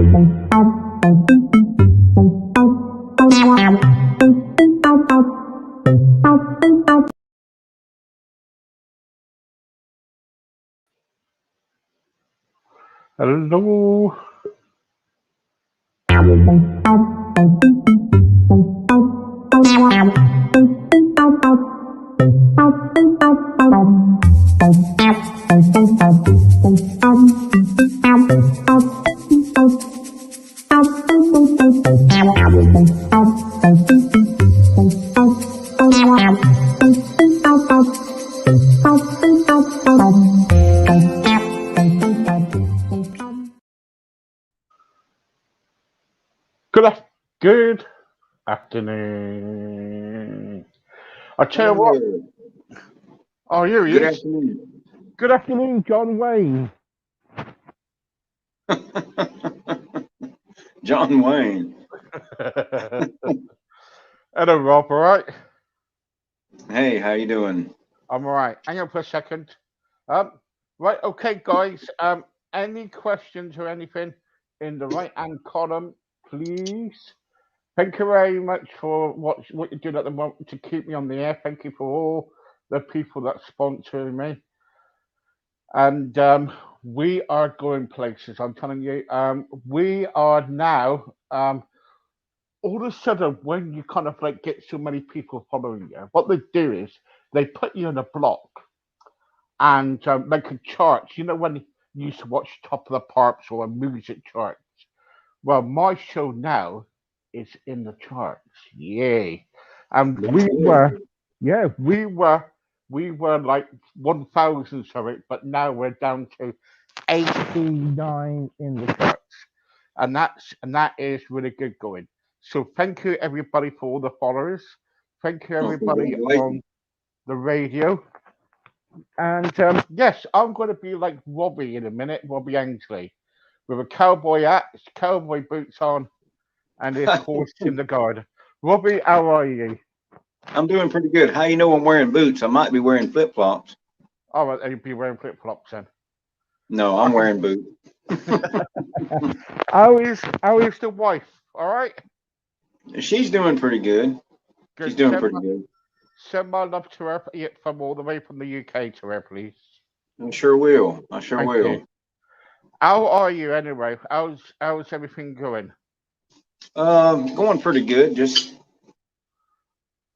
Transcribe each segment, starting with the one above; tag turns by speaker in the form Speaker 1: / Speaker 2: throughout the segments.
Speaker 1: Hello. Good afternoon. I tell you what. Oh, here he
Speaker 2: Good
Speaker 1: is.
Speaker 2: afternoon.
Speaker 1: Good afternoon, John Wayne.
Speaker 2: John Wayne.
Speaker 1: Hello, Rob. All right.
Speaker 2: Hey, how you doing?
Speaker 1: I'm all right. Hang on for a second. Right. Okay, guys. Any questions or anything in the right-hand column, please? Thank you very much for what you're doing at the moment to keep me on the air. Thank you for all the people that sponsor me. And we are going places. I'm telling you. We are now. All of a sudden, when you kind of like get so many people following you, what they do is they put you in a block and make a chart. You know when you used to watch Top of the Pops or a music chart. Well, my show now is in the charts. Yay! And we were like 1,000, sorry, but now we're down to 89 in the charts, and that is really good going. So thank you everybody for all the followers. Thank you everybody on the radio. And yes, I'm going to be like Robbie in a minute, Robbie Ansley, with a cowboy hat, cowboy boots on, and his horse in the garden. Robbie, how are you?
Speaker 2: I'm doing pretty good. How you know I'm wearing boots? I might be wearing flip flops.
Speaker 1: All right, you'll be wearing flip flops then.
Speaker 2: No, I'm wearing boots.
Speaker 1: How is the wife? All right.
Speaker 2: She's doing pretty good.
Speaker 1: Good.
Speaker 2: She's doing pretty good.
Speaker 1: Send my love to her from all the way from the UK to her, please.
Speaker 2: I sure will. I sure
Speaker 1: Thank
Speaker 2: will.
Speaker 1: you. How are you anyway? How's everything going?
Speaker 2: Going pretty good. Just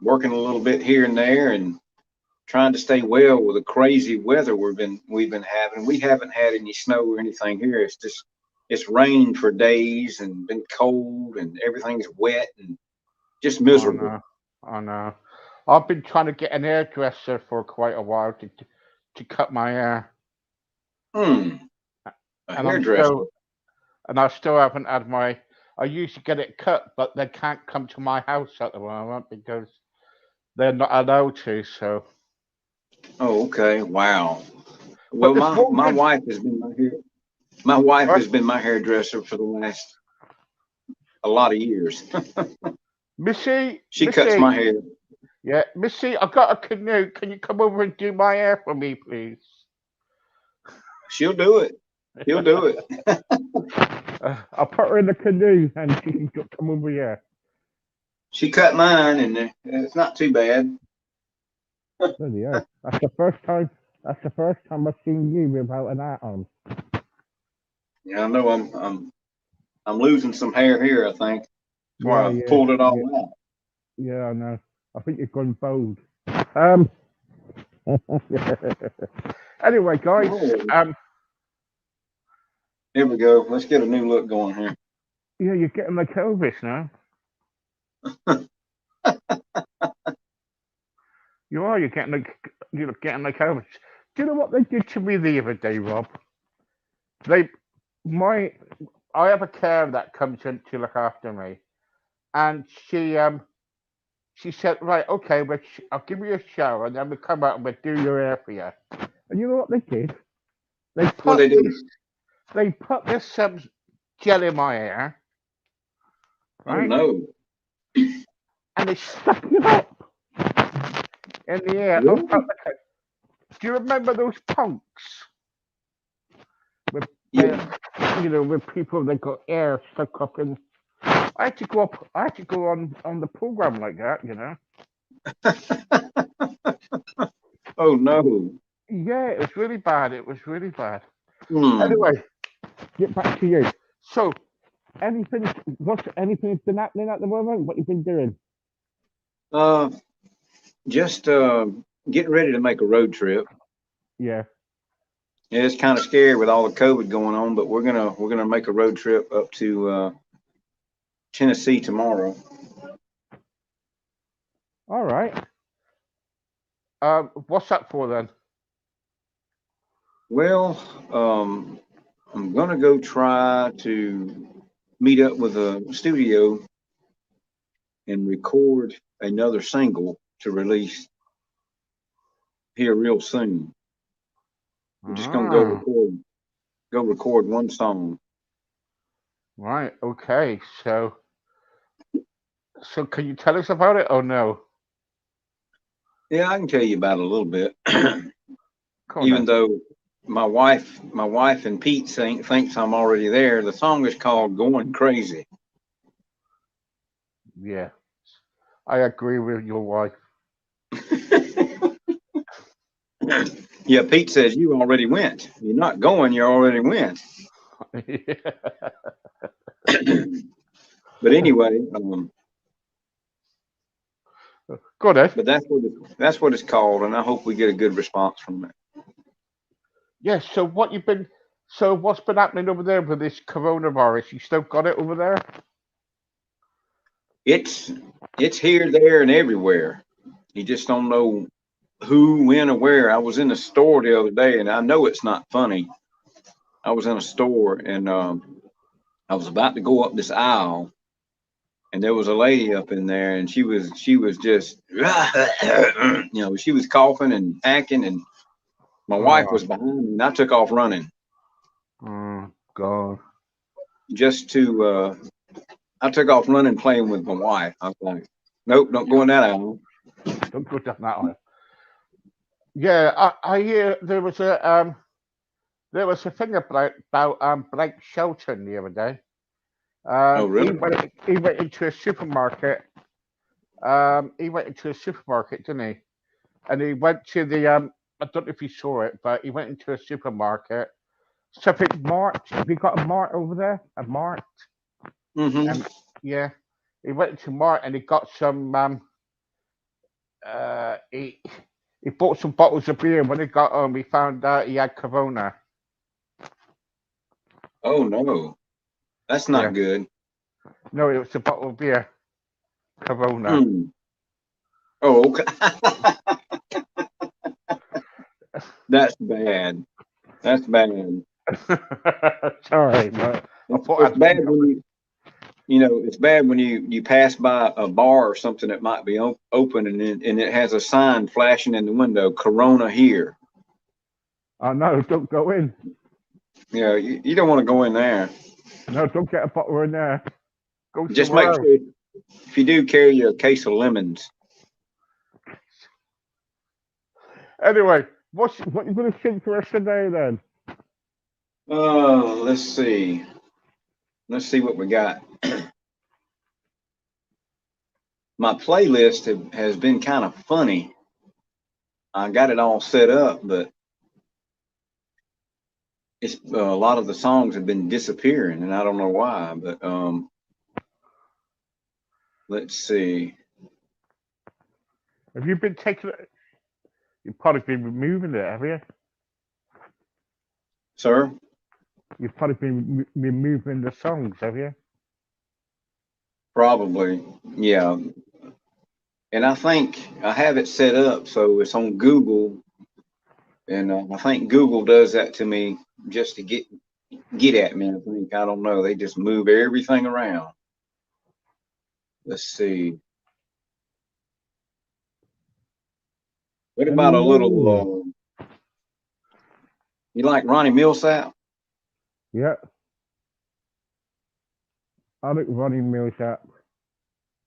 Speaker 2: working a little bit here and there, and trying to stay well with the crazy weather we've been having. We haven't had any snow or anything here. It's rained for days and been cold, and everything's wet and just miserable.
Speaker 1: I know. I've been trying to get an hairdresser for quite a while to cut my hair.
Speaker 2: A
Speaker 1: And
Speaker 2: hairdresser.
Speaker 1: I still haven't had my. I used to get it cut, but they can't come to my house at the moment because they're not allowed to. So.
Speaker 2: Oh, okay. Wow.
Speaker 1: But
Speaker 2: Well,
Speaker 1: this
Speaker 2: my
Speaker 1: morning,
Speaker 2: wife has been my wife
Speaker 1: right?
Speaker 2: has been my hairdresser for the last a lot of years.
Speaker 1: Missy,
Speaker 2: She cuts my hair.
Speaker 1: yeah, Missy, I got a canoe. Can you come over and do my hair for me, please?
Speaker 2: She'll do it. He'll do it.
Speaker 1: I'll put her in the canoe and she can come over here.
Speaker 2: She cut mine, and it's not too bad.
Speaker 1: Bloody hell. That's the first time. That's the first time I've seen you without an hat on.
Speaker 2: Yeah, I know I'm losing some hair here. I think that's why I pulled it all out.
Speaker 1: Yeah, I know. I think you've gone bold. Anyway, guys.
Speaker 2: Here we go. Let's get a new look going here.
Speaker 1: Yeah, you're getting like Elvis now. You are. You're getting like Elvis. Do you know what they did to me the other day, Rob? I have a carer that comes in to look after me, and she said, right, okay, I'll give you a shower, and then we'll come out and we'll do your hair for you. And you know what they did?
Speaker 2: What they do?
Speaker 1: They put this gel in my hair, right?
Speaker 2: Oh no!
Speaker 1: And they stuck it up in the air.
Speaker 2: Really?
Speaker 1: Do you remember those punks
Speaker 2: Yeah.
Speaker 1: with people that got air stuck up in. I had to go up. I had to go on the program like that.
Speaker 2: Oh no.
Speaker 1: Yeah, it was really bad. It was really bad.
Speaker 2: Hmm.
Speaker 1: Anyway, get back to you. So, anything? What's anything's been happening at the moment? What you been doing?
Speaker 2: Uh, just getting ready to make a road trip.
Speaker 1: Yeah.
Speaker 2: Yeah, it's kind of scary with all the COVID going on, but we're gonna make a road trip up to Tennessee tomorrow.
Speaker 1: All right. What's that for then?
Speaker 2: Well, I'm gonna go try to meet up with a studio and record another single to release here real soon. I'm just gonna
Speaker 1: Ah,
Speaker 2: go record one song.
Speaker 1: right. Okay. So can you tell us about it or no?
Speaker 2: Yeah, I can tell you about it a little bit.
Speaker 1: Come on
Speaker 2: Even
Speaker 1: then.
Speaker 2: though my wife and Pete thinks I'm already there. The song is called "Going Crazy."
Speaker 1: Yeah, I agree with your wife.
Speaker 2: Yeah, Pete says you already went. You're not going. You already went. But anyway,
Speaker 1: Go on.
Speaker 2: but that's what it's called, and I hope we get a good response from it.
Speaker 1: Yeah. So what you've been? So what's been happening over there with this coronavirus? You still got it over there?
Speaker 2: It's it's here, there, and everywhere. You just don't know who, when, or where. I was in the store the other day, and I know it's not funny. I was in a store, and I was about to go up this aisle, and there was a lady up in there, and she was just she was coughing and hacking, and my wife
Speaker 1: Oh,
Speaker 2: was behind me, and I took off running
Speaker 1: God.
Speaker 2: just to I took off running playing with my wife. I was like, nope, don't go in that aisle.
Speaker 1: Don't go down that way. Yeah, I hear there was a thing about Blake Shelton the other day.
Speaker 2: Oh, really?
Speaker 1: He went into a supermarket. He went into a supermarket, didn't he? And he went to the I don't know if you saw it, but he went into a supermarket. Something Mart. Have you got a Mart over there? A Mart?
Speaker 2: Mm-hmm.
Speaker 1: And yeah, he went into Mart and he got some. He bought some bottles of beer. When he got home, he found out he had Corona.
Speaker 2: Oh no, that's
Speaker 1: Yeah,
Speaker 2: not good.
Speaker 1: no, it was a bottle of beer. Corona.
Speaker 2: Hmm. Oh, okay. That's bad. That's bad.
Speaker 1: Sorry, but I thought
Speaker 2: It's
Speaker 1: I'd
Speaker 2: bad
Speaker 1: think of
Speaker 2: when it's bad when you pass by a bar or something that might be open, and it has a sign flashing in the window, Corona here.
Speaker 1: Oh no, don't go in.
Speaker 2: Yeah, you don't want to go in there.
Speaker 1: No, don't get a bottle in there. Go
Speaker 2: Just make
Speaker 1: somewhere else.
Speaker 2: sure if you do carry a case of lemons.
Speaker 1: Anyway, what you gonna think for us today then?
Speaker 2: Let's see. Let's see what we got. My playlist has been kind of funny. I got it all set up, but it's a lot of the songs have been disappearing, and I don't know why. But let's see,
Speaker 1: Have you been taking it? You've probably been removing it, have you?
Speaker 2: sir.
Speaker 1: You've probably been removing the songs, have you?
Speaker 2: Probably, yeah. And I think I have it set up so it's on Google, and I think Google does that to me just to get at me. I think I don't know. They just move everything around. Let's see. What about a
Speaker 1: Hello.
Speaker 2: little? You like Ronnie Millsap?
Speaker 1: Yeah, I look running Mills up.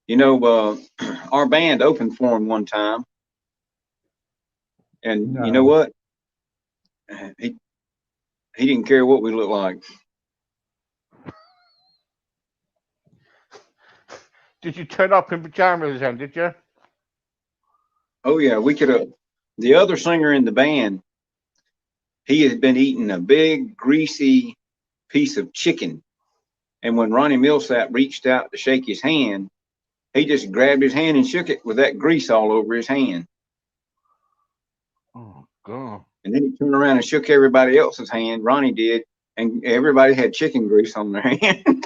Speaker 2: You know, our band opened for him one time, and you know
Speaker 1: No.
Speaker 2: what? He He didn't care what we looked like.
Speaker 1: Did you turn up in pajamas then, did you?
Speaker 2: Oh yeah, we could have. The other singer in the band, he had been eating a big greasy piece of chicken, and when Ronnie Millsap reached out to shake his hand, he just grabbed his hand and shook it with that grease all over his hand.
Speaker 1: Oh God!
Speaker 2: And then he turned around and shook everybody else's hand. Ronnie did, and everybody had chicken grease on their hand.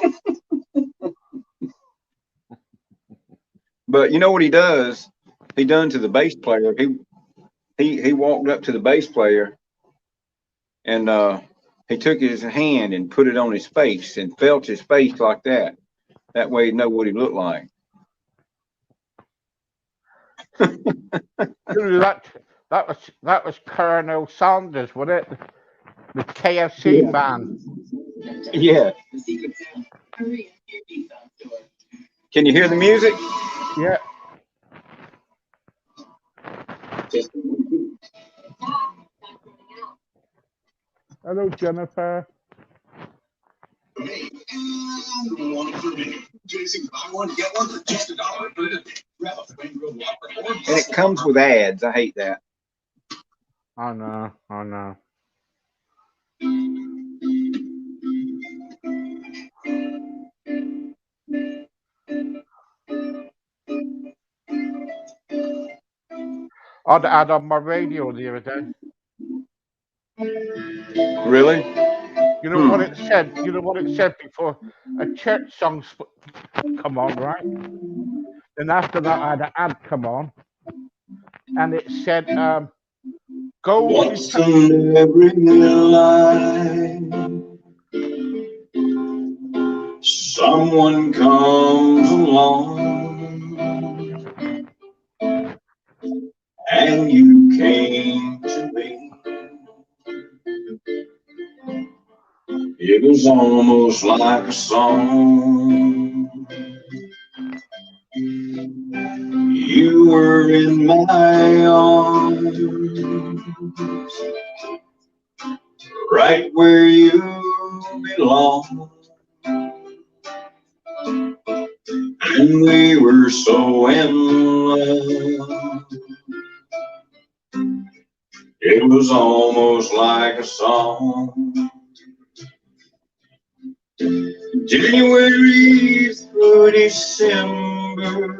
Speaker 2: But you know what he does? He done to the bass player. He walked up to the bass player and he took his hand and put it on his face and felt his face like that. That way he'd know what he looked like.
Speaker 1: that was Colonel Sanders, wasn't it? The KFC man.
Speaker 2: Yeah. Can you hear the music?
Speaker 1: Yeah. Hello, Jennifer.
Speaker 2: And it comes with ads. I hate that.
Speaker 1: Oh no. Oh no. I had the ad on my radio the other day.
Speaker 2: Really?
Speaker 1: You know what it said? You know what it said before a church song come on, right? Then after that, I had an ad come on, and it said, "Go."
Speaker 2: Once in every life, someone comes along, and you came to me. It was almost like a song. You were in my arms, right where you belong. And we were so in love. It was almost like a song. January through December,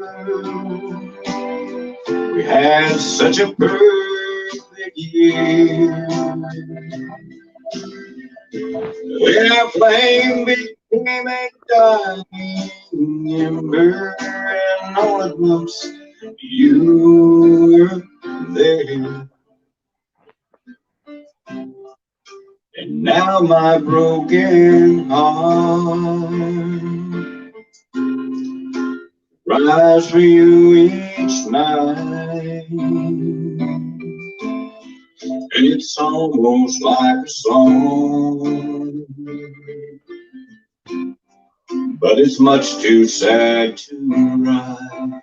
Speaker 2: we had such a perfect year. When our flame became a dying ember, and all at once you were there. And now my broken heart cries for you each night. And it's almost like a song, but it's much too sad to write.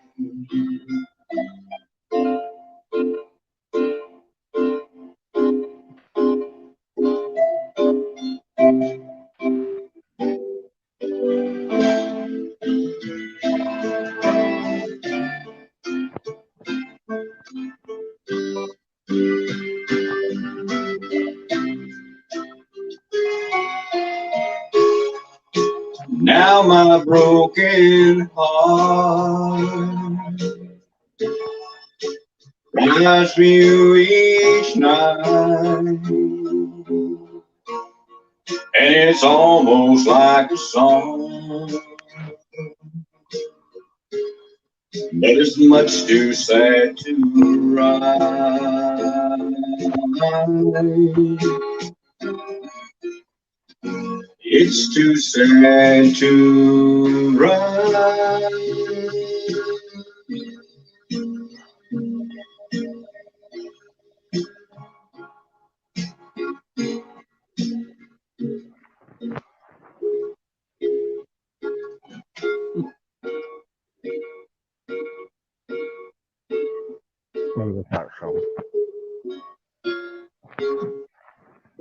Speaker 2: Now my broken heart cries for you each night. And it's almost like a song, but it's much too sad to write. It's too sad to write.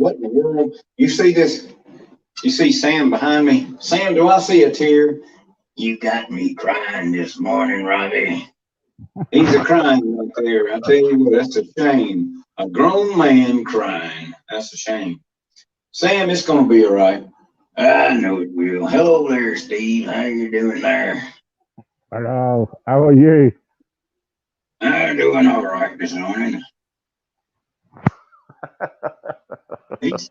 Speaker 2: what in the world? You see this? You see Sam behind me? Sam, do I see a tear? You got me crying this morning, Robbie. He's a crying right there. I tell you what, that's a shame. A grown man crying. That's a shame. Sam, it's gonna be all right. I know it will. Hello there, Steve. How you doing there?
Speaker 1: Hello, how are you?
Speaker 2: I'm doing all right this morning. He's,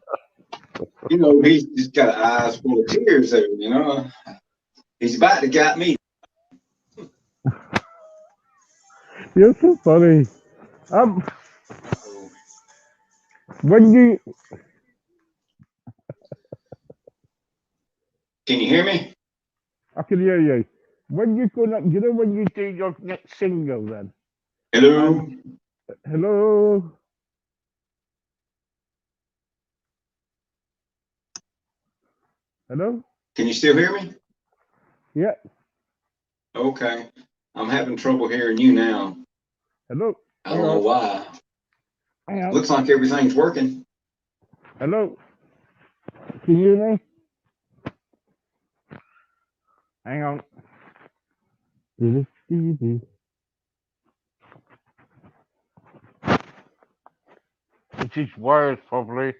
Speaker 2: he's just got eyes full of tears there, He's about to got me.
Speaker 1: You're so funny. Um, when you
Speaker 2: Can you hear me?
Speaker 1: I can hear you. When you gonna, when you do your next single, then?
Speaker 2: Hello?
Speaker 1: Hello. Hello.
Speaker 2: Can you still hear me?
Speaker 1: Yeah.
Speaker 2: Okay. I'm having trouble hearing you now.
Speaker 1: Hello.
Speaker 2: I don't know why.
Speaker 1: Hang on.
Speaker 2: Looks like everything's working.
Speaker 1: Hello. Can you hear me? Hang on. It's just wires, probably.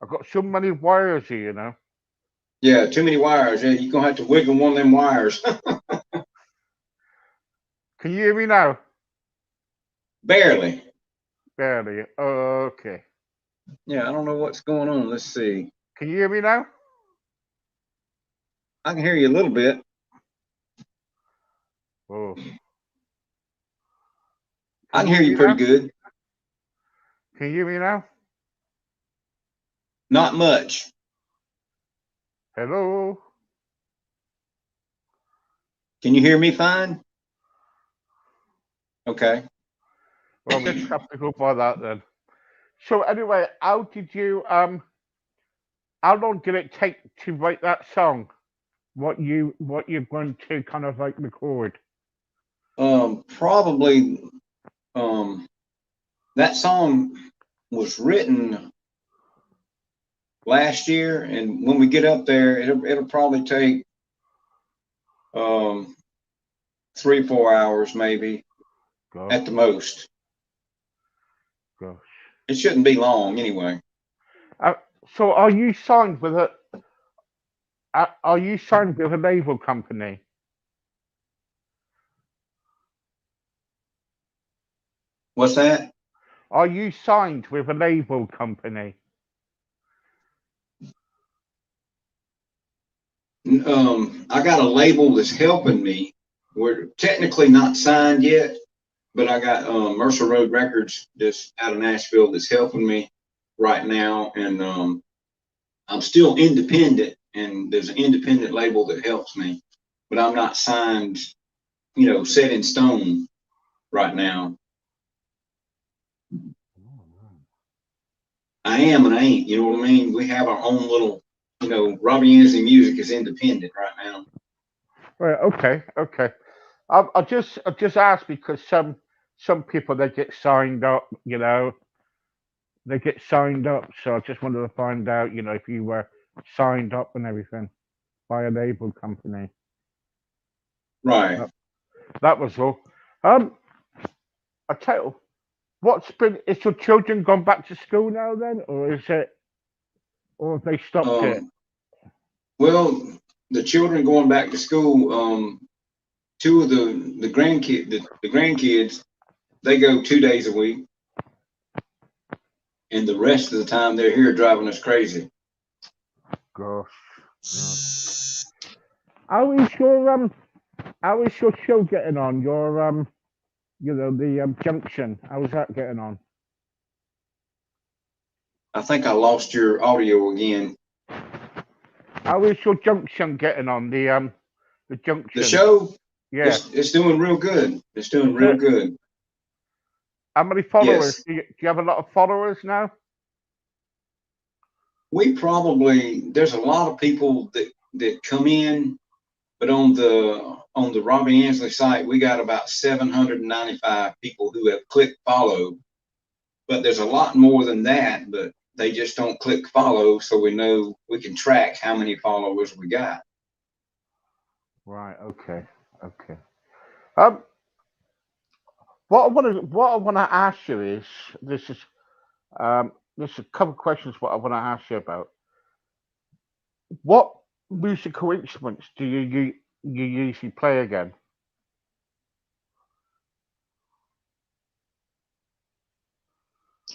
Speaker 1: I've got so many wires here,
Speaker 2: Yeah, too many wires. Yeah, you're gonna have to wiggle one of them wires.
Speaker 1: Can you hear me now?
Speaker 2: Barely.
Speaker 1: Barely. Okay.
Speaker 2: Yeah, I don't know what's going on. Let's see.
Speaker 1: Can you hear me now?
Speaker 2: I can hear you a little bit.
Speaker 1: Oh.
Speaker 2: I can hear you pretty good.
Speaker 1: Can you hear me now?
Speaker 2: Not much.
Speaker 1: Hello.
Speaker 2: Can you hear me fine? Okay.
Speaker 1: Well, we'll just have to go by that then. So anyway, how long did it take to write that song? What you're going to kind of like record?
Speaker 2: Probably that song was written last year, and when we get up there, it'll probably take 3-4 hours maybe.
Speaker 1: Gosh.
Speaker 2: At the most.
Speaker 1: Gosh.
Speaker 2: It shouldn't be long anyway.
Speaker 1: So are you signed with a label company?
Speaker 2: What's that?
Speaker 1: Are you signed with a label company?
Speaker 2: I got a label that's helping me. We're technically not signed yet, but I got Mercer Road Records that's out of Nashville that's helping me right now, and I'm still independent, and there's an independent label that helps me, but I'm not signed, set in stone right now. I am and I ain't, you know what I mean? We have our own little, Robbie Ansley Music is independent right now.
Speaker 1: Right. Okay. I just asked because some people they get signed up, they get signed up. So I just wanted to find out, if you were signed up and everything by a label company.
Speaker 2: Right.
Speaker 1: That was all. I tell you, is your children gone back to school now then, or have they stopped it?
Speaker 2: Well, the children going back to school, two of the grandkids, they go 2 days a week, and the rest of the time they're here driving us crazy.
Speaker 1: Gosh. How is your show getting on? Your the junction. How's that getting on?
Speaker 2: I think I lost your audio again.
Speaker 1: How is your junction getting on? The junction.
Speaker 2: The show?
Speaker 1: Yeah.
Speaker 2: It's doing real good. It's doing real good.
Speaker 1: How many followers?
Speaker 2: Yes.
Speaker 1: Do you have a lot of followers now?
Speaker 2: There's a lot of people that come in, but on the Robbie Ansley site, we got about 795 people who have clicked follow. But there's a lot more than that. But they just don't click follow, so we know we can track how many followers we got.
Speaker 1: Right. Okay. Okay. Um, what I want to ask you is this is this is a couple of questions. What I want to ask you about what musical instruments do you usually play again?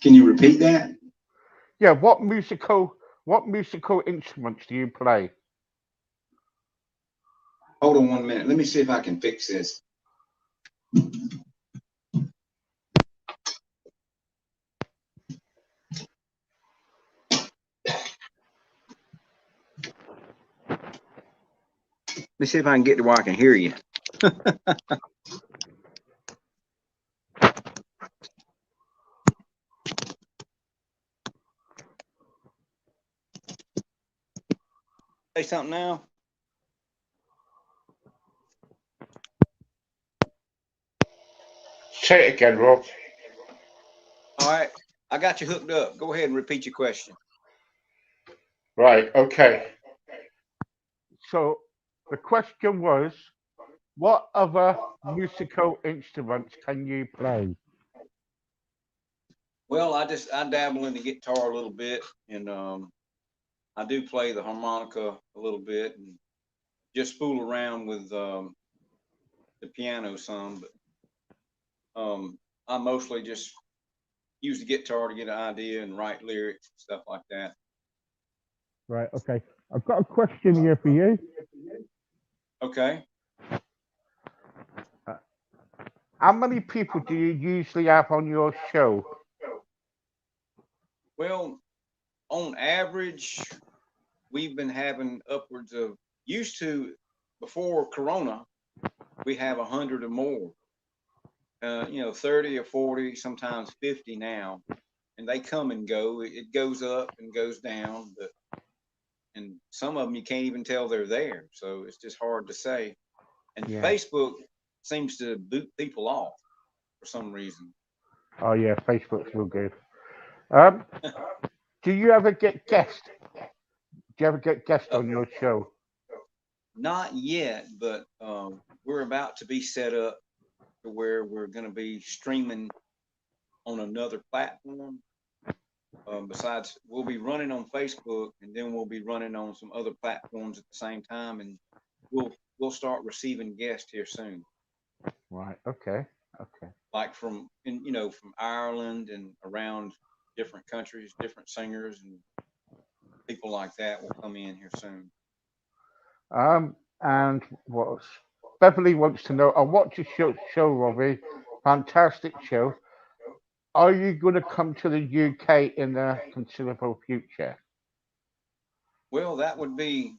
Speaker 2: Can you repeat that?
Speaker 1: Yeah. What musical instruments do you play?
Speaker 2: Hold on 1 minute. Let me see if I can fix this. Let me see if I can get to where I can hear you. Say something now.
Speaker 1: Say it again, Rob.
Speaker 2: All right. I got you hooked up. Go ahead and repeat your question.
Speaker 1: Right. Okay. So the question was, what other musical instruments can you play?
Speaker 2: Well, I dabble in the guitar a little bit, and I do play the harmonica a little bit, and just fool around with the piano some. But I mostly just use the guitar to get an idea and write lyrics and stuff like that.
Speaker 1: Right. Okay. I've got a question here for you.
Speaker 2: Okay.
Speaker 1: Uh, How many people do you usually have on your show?
Speaker 2: Well, on average, we've been having upwards of used to before Corona, we have 100 or more. 30 or 40, sometimes 50 now, and they come and go. It goes up and goes down, but and some of them you can't even tell they're there. So it's just hard to say. And
Speaker 1: Yeah.
Speaker 2: Facebook seems to boot people off for some reason.
Speaker 1: Oh yeah, Facebook's real good. Um, do you ever get guests? Do you ever get guests
Speaker 2: uh,
Speaker 1: on your show?
Speaker 2: Not yet, but we're about to be set up to where we're going to be streaming on another platform. Besides, we'll be running on Facebook, and then we'll be running on some other platforms at the same time, and we'll start receiving guests here soon,
Speaker 1: Right. Okay. Okay.
Speaker 2: like from Ireland and around different countries, different singers and people like that will come in here soon.
Speaker 1: And what else? Beverly wants to know. I watch your show, Robbie. Fantastic show. Are you going to come to the UK in the considerable future?
Speaker 2: Well, that would be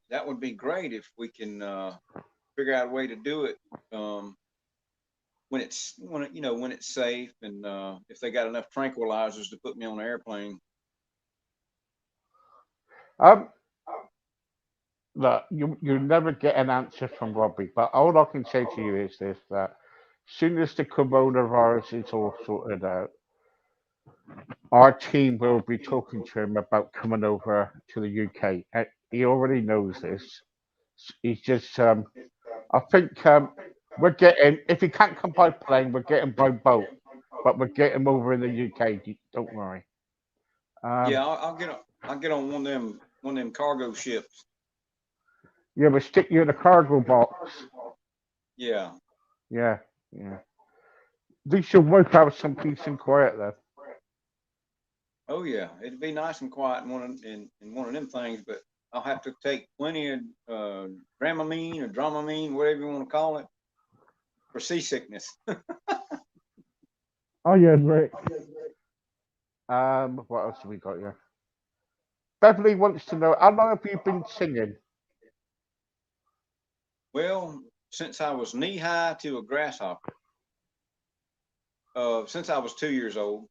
Speaker 2: great if we can figure out a way to do it when it's safe, and if they got enough tranquilizers to put me on an airplane.
Speaker 1: Um, Look, you never get an answer from Robbie, but all I can say to you is this: that soon as the coronavirus is all sorted out, our team will be talking to him about coming over to the UK. He already knows this. He's just, I think we're getting, if he can't come by plane, we're getting by boat, but we're getting over in the UK. Don't worry. Um,
Speaker 2: Yeah, I'll get on one of them cargo ships.
Speaker 1: yeah, we'll stick you in a cargo box.
Speaker 2: Yeah.
Speaker 1: Yeah, yeah. At least your wife have some peace and quiet then.
Speaker 2: Oh yeah, it'd be nice and quiet in one of them things, but I'll have to take plenty of Dramamine or Dramamine, whatever you want to call it, for seasickness.
Speaker 1: Oh yeah, right. What else have we got here? Beverly wants to know how long have you been singing?
Speaker 2: Well, since I was knee high to a grasshopper, since I was 2 years old.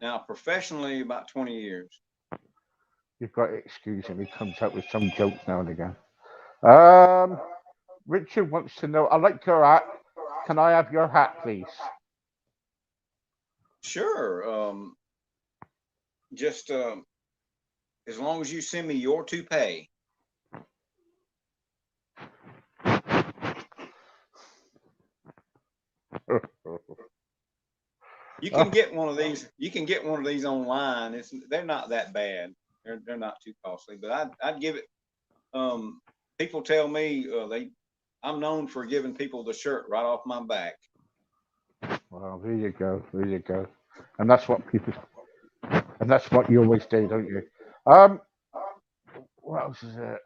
Speaker 2: Now, professionally, about 20 years.
Speaker 1: You've got to excuse him. He comes up with some jokes now and again. Um, Richard wants to know. I like your hat. Can I have your hat, please?
Speaker 2: Sure. just as long as you send me your toupee, you can
Speaker 1: Oh,
Speaker 2: get one of these. You can get one of these online. They're not that bad. They're not too costly. But I'd give it. Um, People tell me I'm known for giving people the shirt right off my back.
Speaker 1: well, there you go. There you go. And that's what people, and that's what you always do, don't you? Um, what else is it?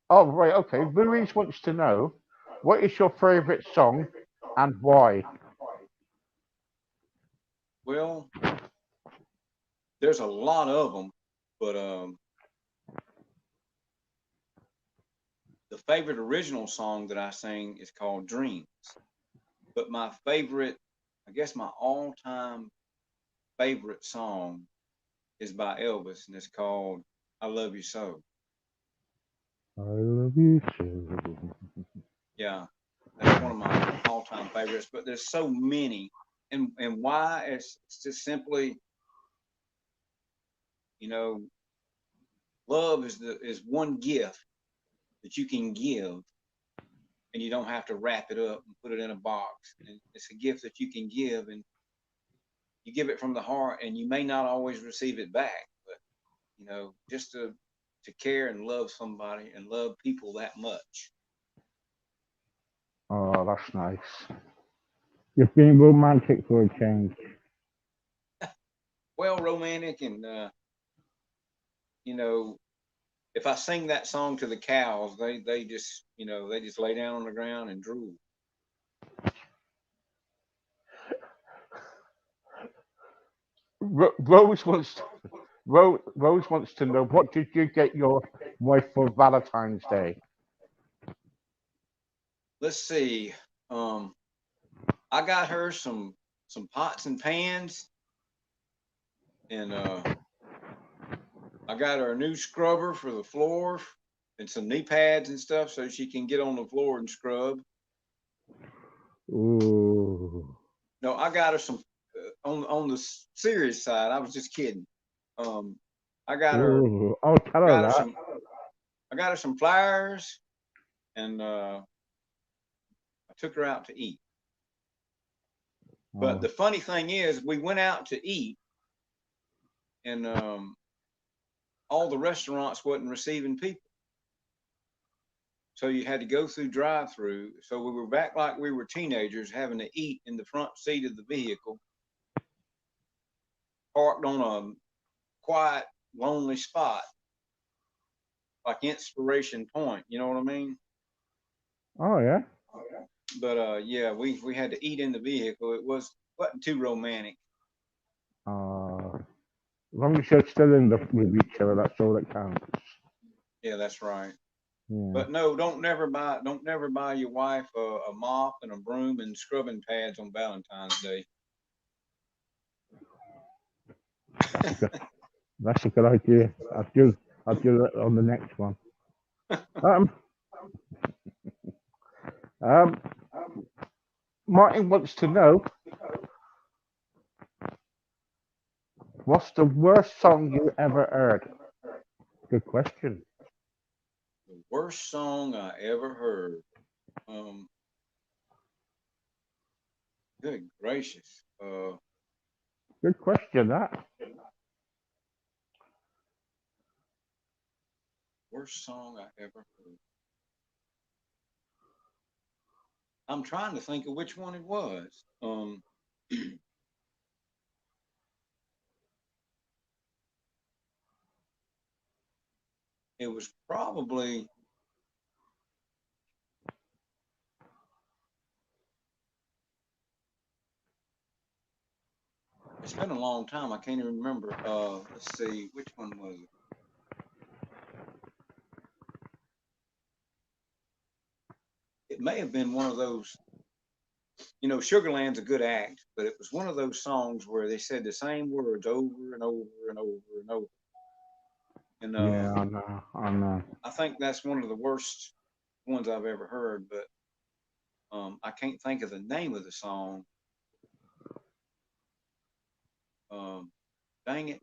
Speaker 1: Oh, right. Okay. Louise wants to know, what is your favorite song and why?
Speaker 2: Well, there's a lot of them, but the favorite original song that I sing is called Dreams. But my favorite, I guess my all-time favorite song is by Elvis, and it's called "I Love You So."
Speaker 1: I love you so.
Speaker 2: Yeah, that's one of my all-time favorites. But there's so many, and why? It's just simply, you know, love is one gift that you can give, and you don't have to wrap it up and put it in a box. And it's a gift that you can give, and you give it from the heart, and you may not always receive it back, but just to care and love somebody and love people that much.
Speaker 1: Oh, that's nice. You're being romantic for a change.
Speaker 2: Well, romantic, and you know, if I sing that song to the cows, they just they just lay down on the ground and drool.
Speaker 1: Rose wants Rose wants to know, what did you get your wife for Valentine's Day?
Speaker 2: Let's see. Um, I got her some pots and pans, and I got her a new scrubber for the floor and some knee pads and stuff so she can get on the floor and scrub.
Speaker 1: Ooh.
Speaker 2: No, I got her some on the serious side. I was just kidding. Um, I got her
Speaker 1: Ooh. Oh, tell
Speaker 2: I
Speaker 1: her
Speaker 2: got her
Speaker 1: that.
Speaker 2: some I got her some flowers, and I took her out to eat. But
Speaker 1: Oh.
Speaker 2: the funny thing is, we went out to eat, and all the restaurants wasn't receiving people, so you had to go through drive-through. So we were back like we were teenagers, having to eat in the front seat of the vehicle, parked on a quiet, lonely spot, like Inspiration Point. You know what I mean?
Speaker 1: Oh yeah.
Speaker 2: But yeah, we had to eat in the vehicle. Wasn't too romantic.
Speaker 1: As long as you're still in the with each other, that's all that counts.
Speaker 2: Yeah, that's right.
Speaker 1: Yeah.
Speaker 2: But no, don't never buy your wife a mop and a broom and scrubbing pads on Valentine's Day.
Speaker 1: That's a good. That's a good idea. I'll do that on the next one. Um. Um. Martin wants to know, what's the worst song you ever heard? Good question.
Speaker 2: The worst song I ever heard. Um, Good gracious.
Speaker 1: Good question. That.
Speaker 2: Worst song I ever heard. I'm trying to think of which one it was. It was probably. It's been a long time. I can't even remember. Let's see, which one was it? It may have been one of those. Sugarland's a good act, but it was one of those songs where they said the same words over and over and over and over. And
Speaker 1: Yeah, I know. I know.
Speaker 2: I think that's one of the worst ones I've ever heard. But I can't think of the name of the song. Dang it.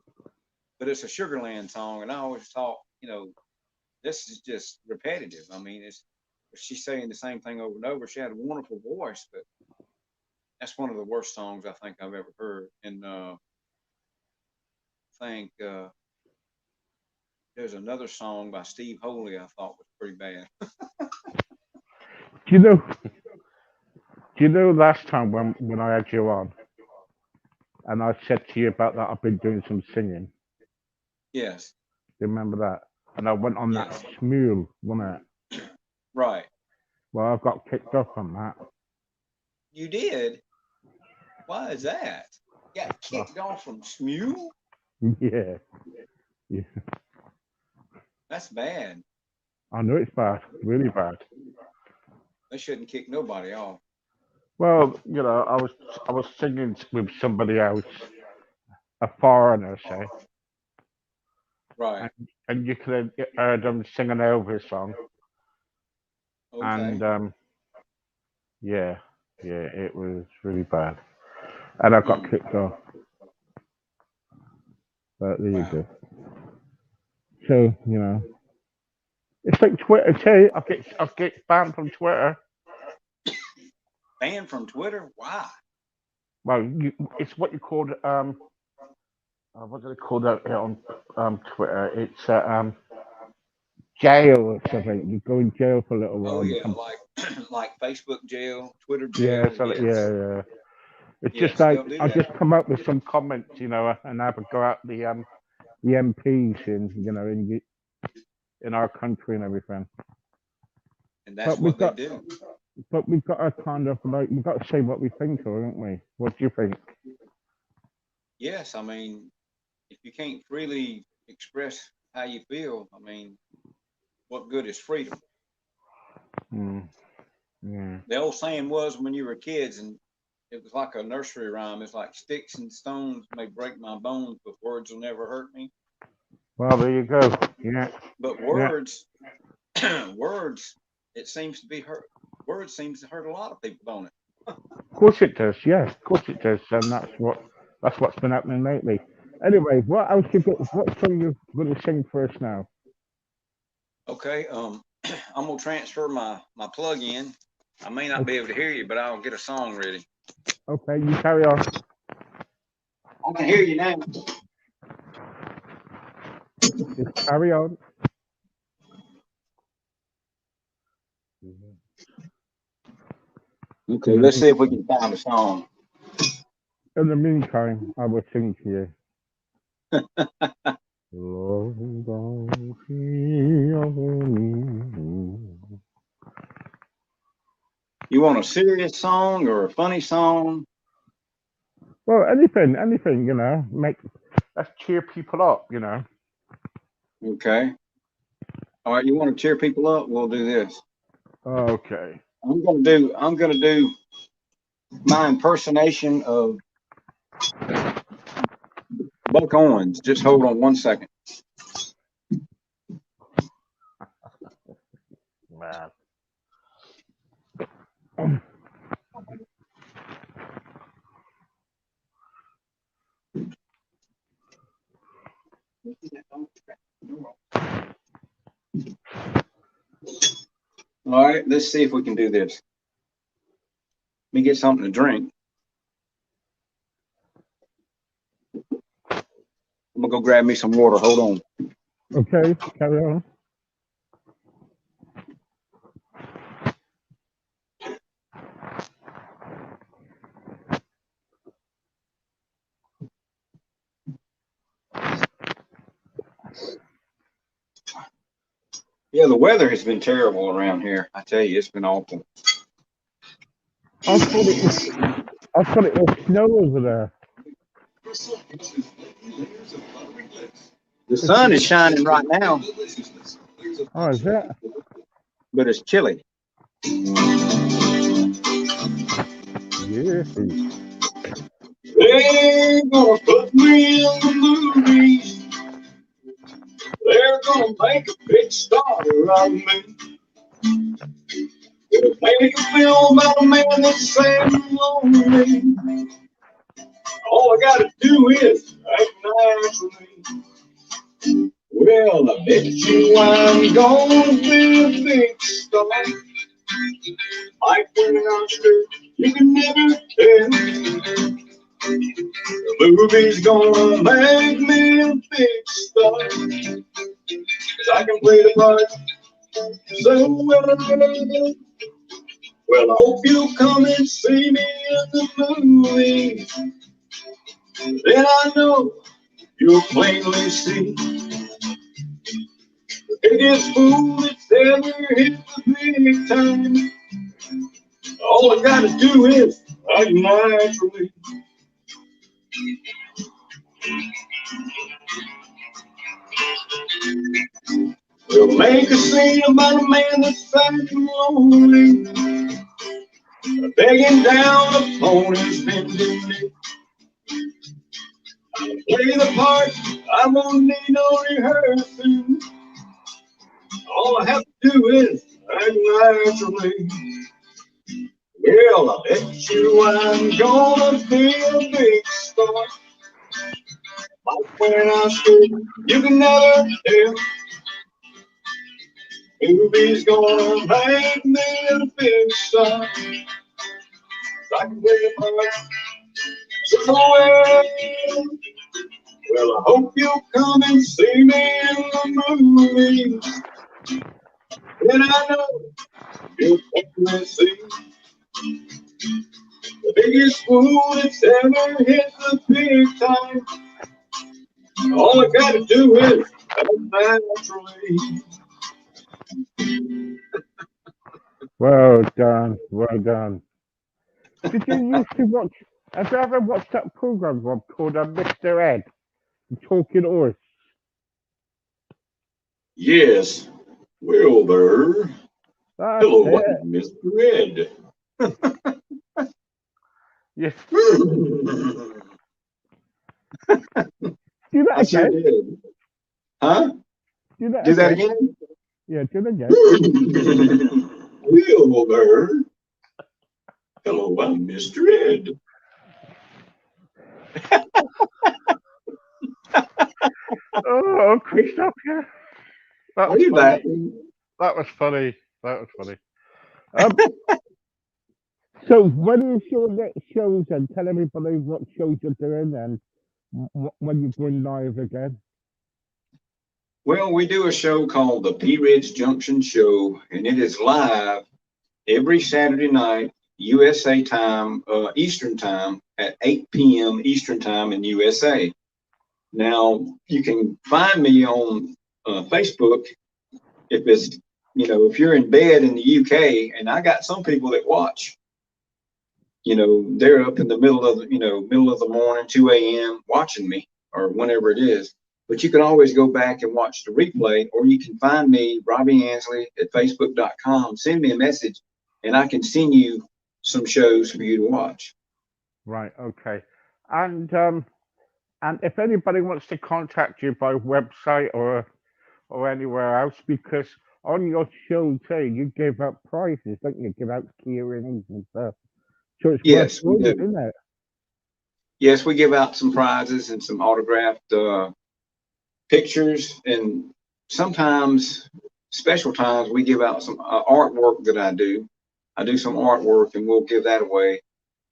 Speaker 2: But it's a Sugarland song, and I always thought, this is just repetitive. I mean, she's saying the same thing over and over. She had a wonderful voice, but that's one of the worst songs I think I've ever heard. And I think there's another song by Steve Holy I thought was pretty bad.
Speaker 1: Do you know? Do you know last time when I had you on, and I said to you about that I've been doing some singing.
Speaker 2: Yes.
Speaker 1: Do you remember that? And I went on
Speaker 2: Yes.
Speaker 1: that smule, wasn't it?
Speaker 2: Right.
Speaker 1: Well, I've got kicked off on that.
Speaker 2: You did? Why is that? You got kicked off from Smule?
Speaker 1: Yeah. Yeah.
Speaker 2: That's bad.
Speaker 1: I know it's bad, really bad.
Speaker 2: They shouldn't kick nobody off.
Speaker 1: Well, I was singing with somebody else, a foreigner, say,
Speaker 2: Right.
Speaker 1: and you could have heard them singing an Elvis song,
Speaker 2: Okay.
Speaker 1: and yeah, it was really bad, and I got kicked off. But there you go. So it's like Twitter too. I get banned from Twitter.
Speaker 2: Banned from Twitter? Why?
Speaker 1: Well, it's what you call what do they call that on Twitter? It's jail or something. You go in jail for a little while.
Speaker 2: Oh yeah, like Facebook jail, Twitter
Speaker 1: Yeah,
Speaker 2: jail.
Speaker 1: so
Speaker 2: Yes.
Speaker 1: Yeah. It's
Speaker 2: Yes,
Speaker 1: just like
Speaker 2: they'll do
Speaker 1: I
Speaker 2: that.
Speaker 1: just come up with some comments, and have a go at the MPs in our country and everything.
Speaker 2: And that's what they do.
Speaker 1: But we've got to kind of we've got to say what we think, haven't we? What do you think?
Speaker 2: Yes, I mean, if you can't freely express how you feel, I mean, what good is freedom?
Speaker 1: Yeah.
Speaker 2: The old saying was when you were kids, and it was like a nursery rhyme. It's like sticks and stones may break my bones, but words will never hurt me.
Speaker 1: Well, there you go. Yeah.
Speaker 2: But words, words, it seems to be hurt. Words seems to hurt a lot of people, don't it?
Speaker 1: Of course it does. Yeah, of course it does, and that's what's been happening lately. Anyway, what else you got? What song you going to sing for us now?
Speaker 2: Okay. I'm gonna transfer my plug in. I may not be able to hear you, but I'll get a song ready.
Speaker 1: Okay, you carry on.
Speaker 2: I can hear you now.
Speaker 1: Just carry on.
Speaker 2: Okay, let's see if we can find a song.
Speaker 1: In the meantime, I will sing to you.
Speaker 2: You want a serious song or a funny song?
Speaker 1: Well, anything, let's cheer people up,
Speaker 2: Okay. All right, you want to cheer people up? We'll do this.
Speaker 1: Okay.
Speaker 2: I'm gonna do my impersonation of Buck Owens. Just hold on 1 second.
Speaker 1: Man.
Speaker 2: All right, let's see if we can do this. Let me get something to drink. I'm gonna go grab me some water. Hold on.
Speaker 1: Okay, carry on.
Speaker 2: Yeah, the weather has been terrible around here. I tell you, it's been awful.
Speaker 1: I thought it was snow over there.
Speaker 2: The sun is shining right now.
Speaker 1: Oh, is it?
Speaker 2: But it's chilly.
Speaker 1: Yeah.
Speaker 2: They're gonna put me in the movies. They're gonna make a big star out of me. They'll make a film about a man that's sad and lonely. All I gotta do is act naturally. Well, I bet you I'm gonna be a big star. Like when I'm straight, you can never tell. The movie's gonna make me a big star. 'Cause I can play the part so well. Well, I hope you'll come and see me in the movie. Then I know you'll plainly see the biggest fool that's ever hit the big time. All I gotta do is act naturally. We'll make a scene about a man that's sad and lonely, begging down upon his bending knee. I'll play the part, I won't need no rehearsing. All I have to do is act naturally. Well, I bet you I'm gonna be a big star. Like when I stood, you can never tell. Movie's gonna make me a big star. I can play the part so well. Well, I hope you'll come and see me in the movie. Then I know you'll definitely see the biggest fool that's ever hit the big time. All I gotta do is act naturally.
Speaker 1: Well done, well done. Did you used to watch? Have you ever watched that program, Rob, called Mr. Ed, the Talking Horse?
Speaker 2: Yes, Wilbur.
Speaker 1: That's
Speaker 2: Hello,
Speaker 1: it.
Speaker 2: Mr. Ed.
Speaker 1: Yes.
Speaker 2: I
Speaker 1: Do that
Speaker 2: sure
Speaker 1: again.
Speaker 2: did. Huh?
Speaker 1: Do that
Speaker 2: Do that
Speaker 1: again.
Speaker 2: again?
Speaker 1: Yeah, do that again.
Speaker 2: Wilbur. Hello, I'm Mr. Ed.
Speaker 1: Oh, Chris, up here. That
Speaker 2: Are
Speaker 1: was
Speaker 2: you
Speaker 1: funny.
Speaker 2: laughing?
Speaker 1: That was funny. That was funny. Um, so when is your next shows and tell everybody what shows you're doing and when you're going live again?
Speaker 2: Well, we do a show called the Pea Ridge Junction Show, and it is live every Saturday night, USA time, Eastern time, at 8 p.m. Eastern time in USA. Now, you can find me on Facebook if it's, if you're in bed in the UK, and I got some people that watch. They're up in the middle of the morning, 2 a.m. watching me or whenever it is. But you can always go back and watch the replay, or you can find me, Robbie Ansley, at facebook.com. Send me a message, and I can send you some shows for you to watch.
Speaker 1: Right. Okay. And if anybody wants to contact you by website or anywhere else, because on your show too, you give out prizes, don't you? Give out key earrings and stuff. So it's
Speaker 2: Yes, we
Speaker 1: worth
Speaker 2: do.
Speaker 1: isn't it?
Speaker 2: Yes, we give out some prizes and some autographed pictures, and sometimes, special times, we give out some artwork that I do. I do some artwork, and we'll give that away.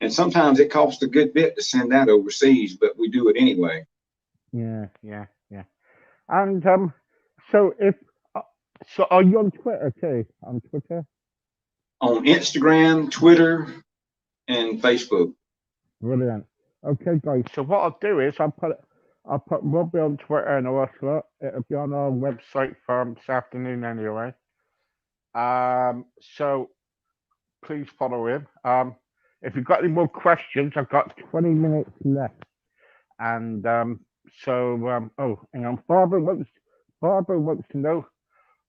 Speaker 2: And sometimes it costs a good bit to send that overseas, but we do it anyway.
Speaker 1: Yeah, yeah, yeah. And so if so, are you on Twitter too? On Twitter?
Speaker 2: On Instagram, Twitter, and Facebook.
Speaker 1: Brilliant. Okay, guys. So what I'll do is I'll put Robbie on Twitter and all that. It'll be on our website for this afternoon anyway. So please follow him. If you've got any more questions, I've got 20 minutes left. And oh, hang on. Barbara wants to know.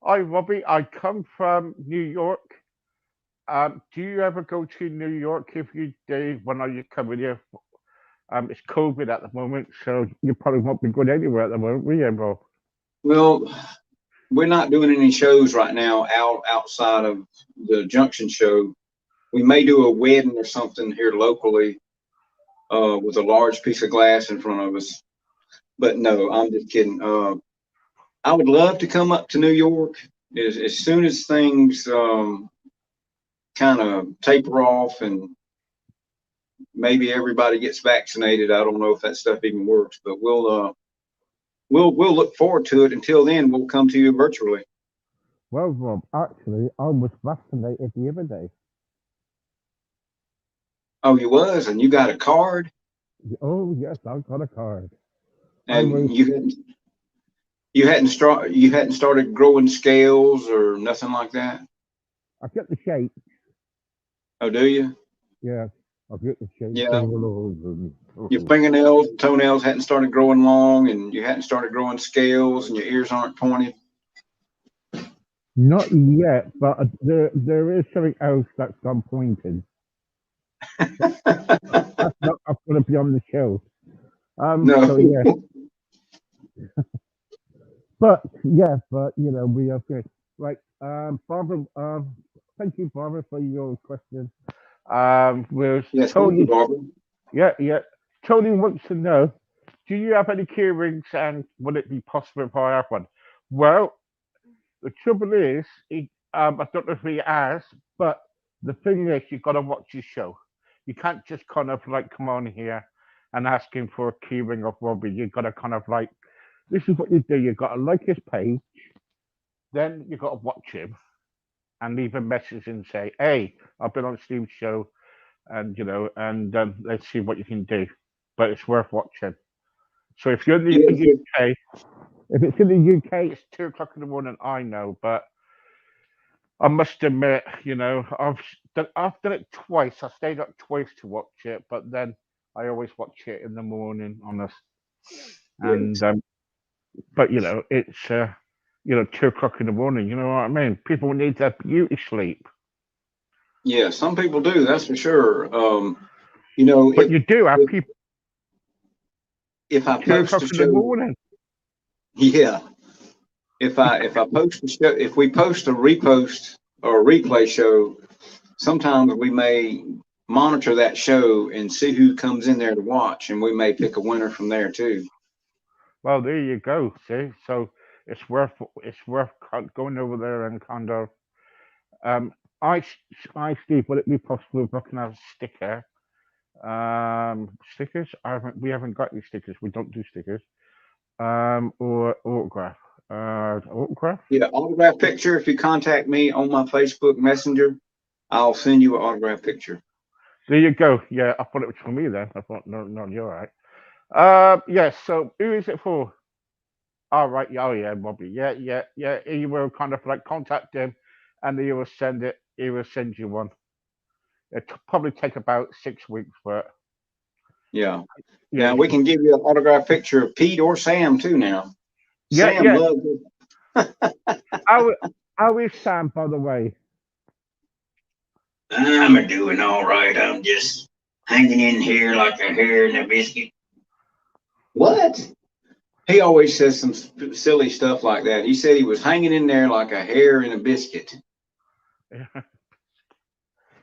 Speaker 1: Hi, Robbie. I come from New York. Do you ever go to New York? If you do, when are you coming here? It's COVID at the moment, so you probably won't be going anywhere at the moment, will you, bro?
Speaker 2: Well, we're not doing any shows right now outside of the Junction show. We may do a wedding or something here locally with a large piece of glass in front of us. But no, I'm just kidding. I would love to come up to New York as soon as things kind of taper off and maybe everybody gets vaccinated. I don't know if that stuff even works, but we'll look forward to it. Until then, we'll come to you virtually.
Speaker 1: Well, Rob, actually, I was vaccinated the other day.
Speaker 2: Oh, you was, and you got a card,
Speaker 1: Oh, yes, I've got a card.
Speaker 2: and you hadn't started growing scales or nothing like that.
Speaker 1: I get the shape.
Speaker 2: Oh, do you?
Speaker 1: Yeah, I get the shape.
Speaker 2: Yeah. Your fingernails and toenails hadn't started growing long, and you hadn't started growing scales, and your ears aren't pointed.
Speaker 1: Not yet, but there is something else that's gone pointed. That's not going to be on the show.
Speaker 2: No.
Speaker 1: So yeah, but we are good. Right, Barbara. Thank you, Barbara, for your question.
Speaker 2: Yes, thank you, Barbara.
Speaker 1: Yeah. Tony wants to know: do you have any key rings, and would it be possible if I have one? Well, the trouble is, I don't know if he has, but the thing is, you've got to watch his show. You can't just kind of like come on here and ask him for a key ring of Robbie. You've got to kind of like, this is what you do. You've got to like his page, then you've got to watch him and leave a message and say, hey, I've been on Steve's show, and let's see what you can do. But it's worth watching. So if you're in the UK, if it's in the UK, it's 2 o'clock in the morning. I know, but I must admit, I've done it twice. I stayed up twice to watch it, but then I always watch it in the morning on us. And but it's 2 o'clock in the morning. You know what I mean? People need their beauty sleep.
Speaker 2: Yeah, some people do. That's for sure.
Speaker 1: But you do have people.
Speaker 2: If I
Speaker 1: 2 o'clock in the morning.
Speaker 2: Yeah. If I post a show, if we post a repost or a replay show, sometimes we may monitor that show and see who comes in there to watch, and we may pick a winner from there too.
Speaker 1: Well, there you go. See, so it's worth going over there and kind of. I Steve, would it be possible if I can have a sticker? Stickers? We haven't got any stickers. We don't do stickers. Or autograph. Autograph?
Speaker 2: Yeah, autograph picture. If you contact me on my Facebook Messenger, I'll send you an autograph picture.
Speaker 1: There you go. Yeah, I thought it was for me then. I thought, no, you're all right. Yes. So who is it for? All right. Oh yeah, Bobby. Yeah. You will kind of like contact him, and he will send it. He will send you one. It'll probably take about 6 weeks for it.
Speaker 2: Yeah. Now we can give you an autograph picture of Pete or Sam too. Now. Sam loves it.
Speaker 1: How is Sam, by the way?
Speaker 3: I'm doing all right. I'm just hanging in here like a hair in a biscuit.
Speaker 2: What? He always says some silly stuff like that. He said he was hanging in there like a hair in a biscuit.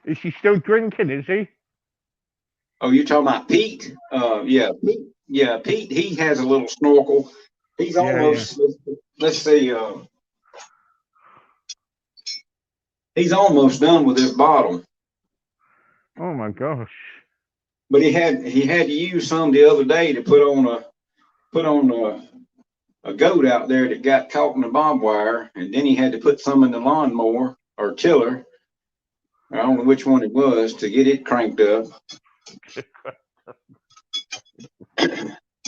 Speaker 1: Is he still drinking? Is he?
Speaker 2: Oh, you're talking about Pete? Yeah, Pete. Yeah, Pete. He has a little snorkel. He's almost. Yeah. Let's see. He's almost done with his bottle.
Speaker 1: Oh my gosh!
Speaker 2: But he had to use some the other day to put on a goat out there that got caught in the barbed wire, and then he had to put some in the lawnmower or tiller. I don't know which one it was to get it cranked up.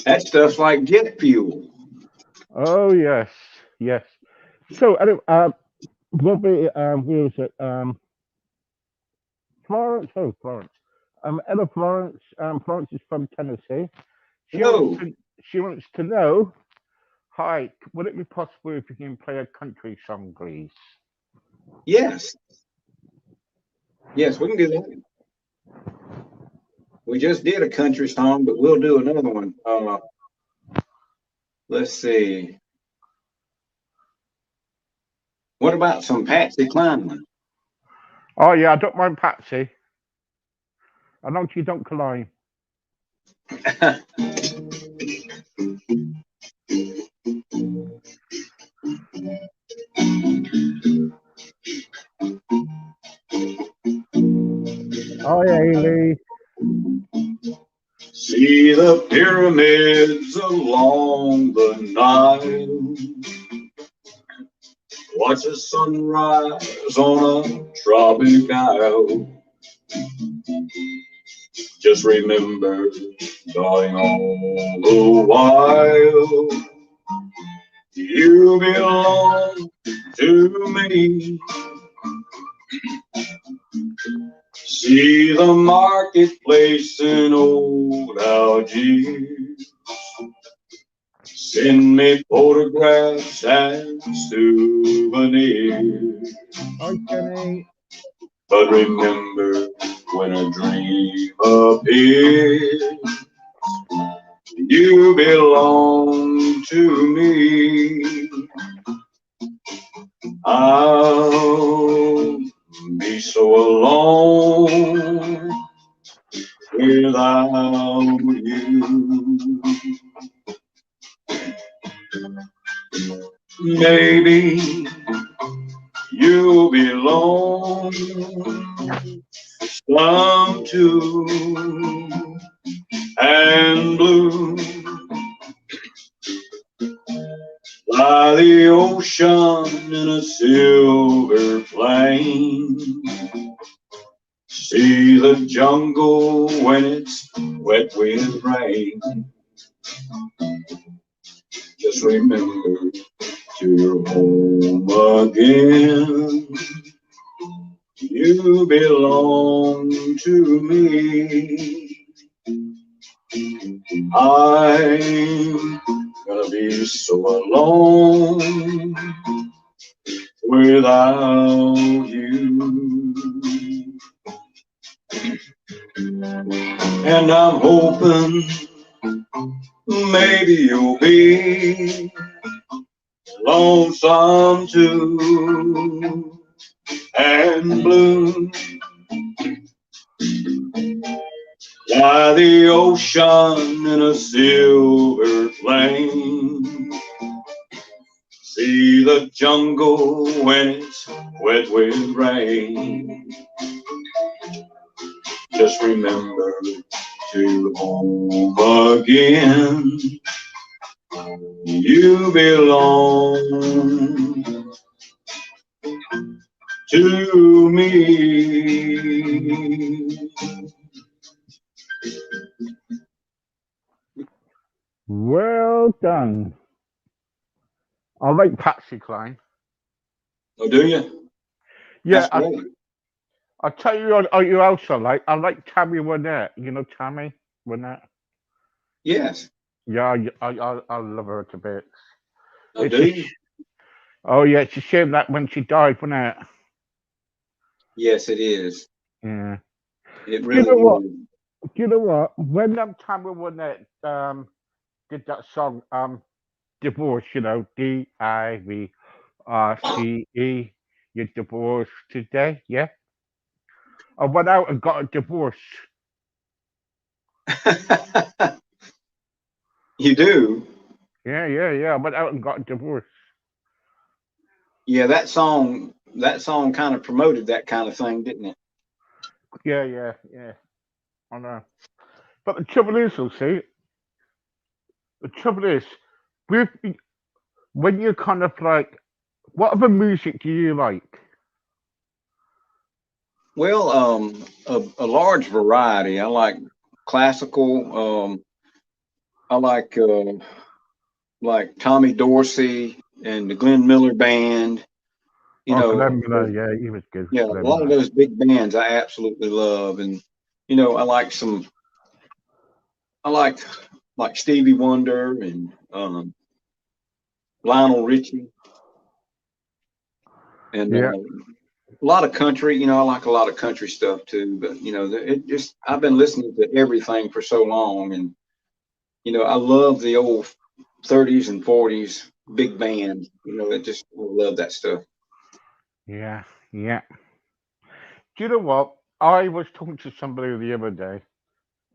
Speaker 2: That stuff's like jet fuel.
Speaker 1: Oh yes. So anyway, Robbie, who is it? Florence. Oh, Florence. Ella Florence. Florence is from Tennessee. She wants to know. Hi, would it be possible if you can play a country song, please?
Speaker 2: Yes, we can do that. We just did a country song, but we'll do another one. Let's see. What about some Patsy Cline?
Speaker 1: Oh yeah, I don't mind Patsy. I know you don't climb. Hi, Ailey.
Speaker 4: See the pyramids along the Nile. Watch the sunrise on a tropic isle. Just remember, darling, all the while, you belong to me. See the marketplace in old Algiers. Send me photographs and souvenirs.
Speaker 1: Hi, Jenny.
Speaker 4: But remember, when a dream appears, you belong to me. I'll be so alone without you. Maybe you'll belong some too and blue by the ocean in a silver plane. See the jungle when it's wet with rain. Just remember you're home again. You belong to me. I'm gonna be so alone without you. And I'm hoping maybe you'll be lonesome too and blue by the ocean in a silver plane. See the jungle when it's wet with rain. Just remember to home again. You belong to me.
Speaker 1: Well done. I like Patsy Cline.
Speaker 4: Oh, do you?
Speaker 1: Yeah,
Speaker 4: That's great.
Speaker 1: I'll tell you what you also like. I like Tammy Wynette. You know Tammy Wynette?
Speaker 4: Yes.
Speaker 1: Yeah, I love her to bits.
Speaker 4: Oh,
Speaker 1: It's
Speaker 4: do
Speaker 1: a
Speaker 4: you?
Speaker 1: oh yeah, it's a shame that when she died, wasn't it?
Speaker 4: Yes, it is.
Speaker 1: Yeah.
Speaker 4: It
Speaker 1: You
Speaker 4: really
Speaker 1: know what?
Speaker 4: is.
Speaker 1: You know what? When Tammy Wynette did that song Divorce, Divorce, you're divorced today, yeah? I went out and got a divorce.
Speaker 4: You do?
Speaker 1: Yeah. I went out and got a divorce.
Speaker 4: Yeah, that song kind of promoted that kind of thing, didn't it?
Speaker 1: Yeah. I know. But the trouble is, you'll see, the trouble is, with when you're kind of like, what other music do you like?
Speaker 4: Well, a large variety. I like classical. I like Tommy Dorsey and the Glenn Miller Band. You
Speaker 1: Oh,
Speaker 4: know,
Speaker 1: Glenn Miller, yeah, he was good.
Speaker 4: yeah, a
Speaker 1: Glenn
Speaker 4: lot of
Speaker 1: Miller.
Speaker 4: those big bands I absolutely love, and I like some. I like Stevie Wonder and Lionel Richie and
Speaker 1: Yeah,
Speaker 4: a lot of country. I like a lot of country stuff too. But it just I've been listening to everything for so long, and I love the old 30s and 40s big band. It just I love that stuff.
Speaker 1: yeah. Do you know what? I was talking to somebody the other day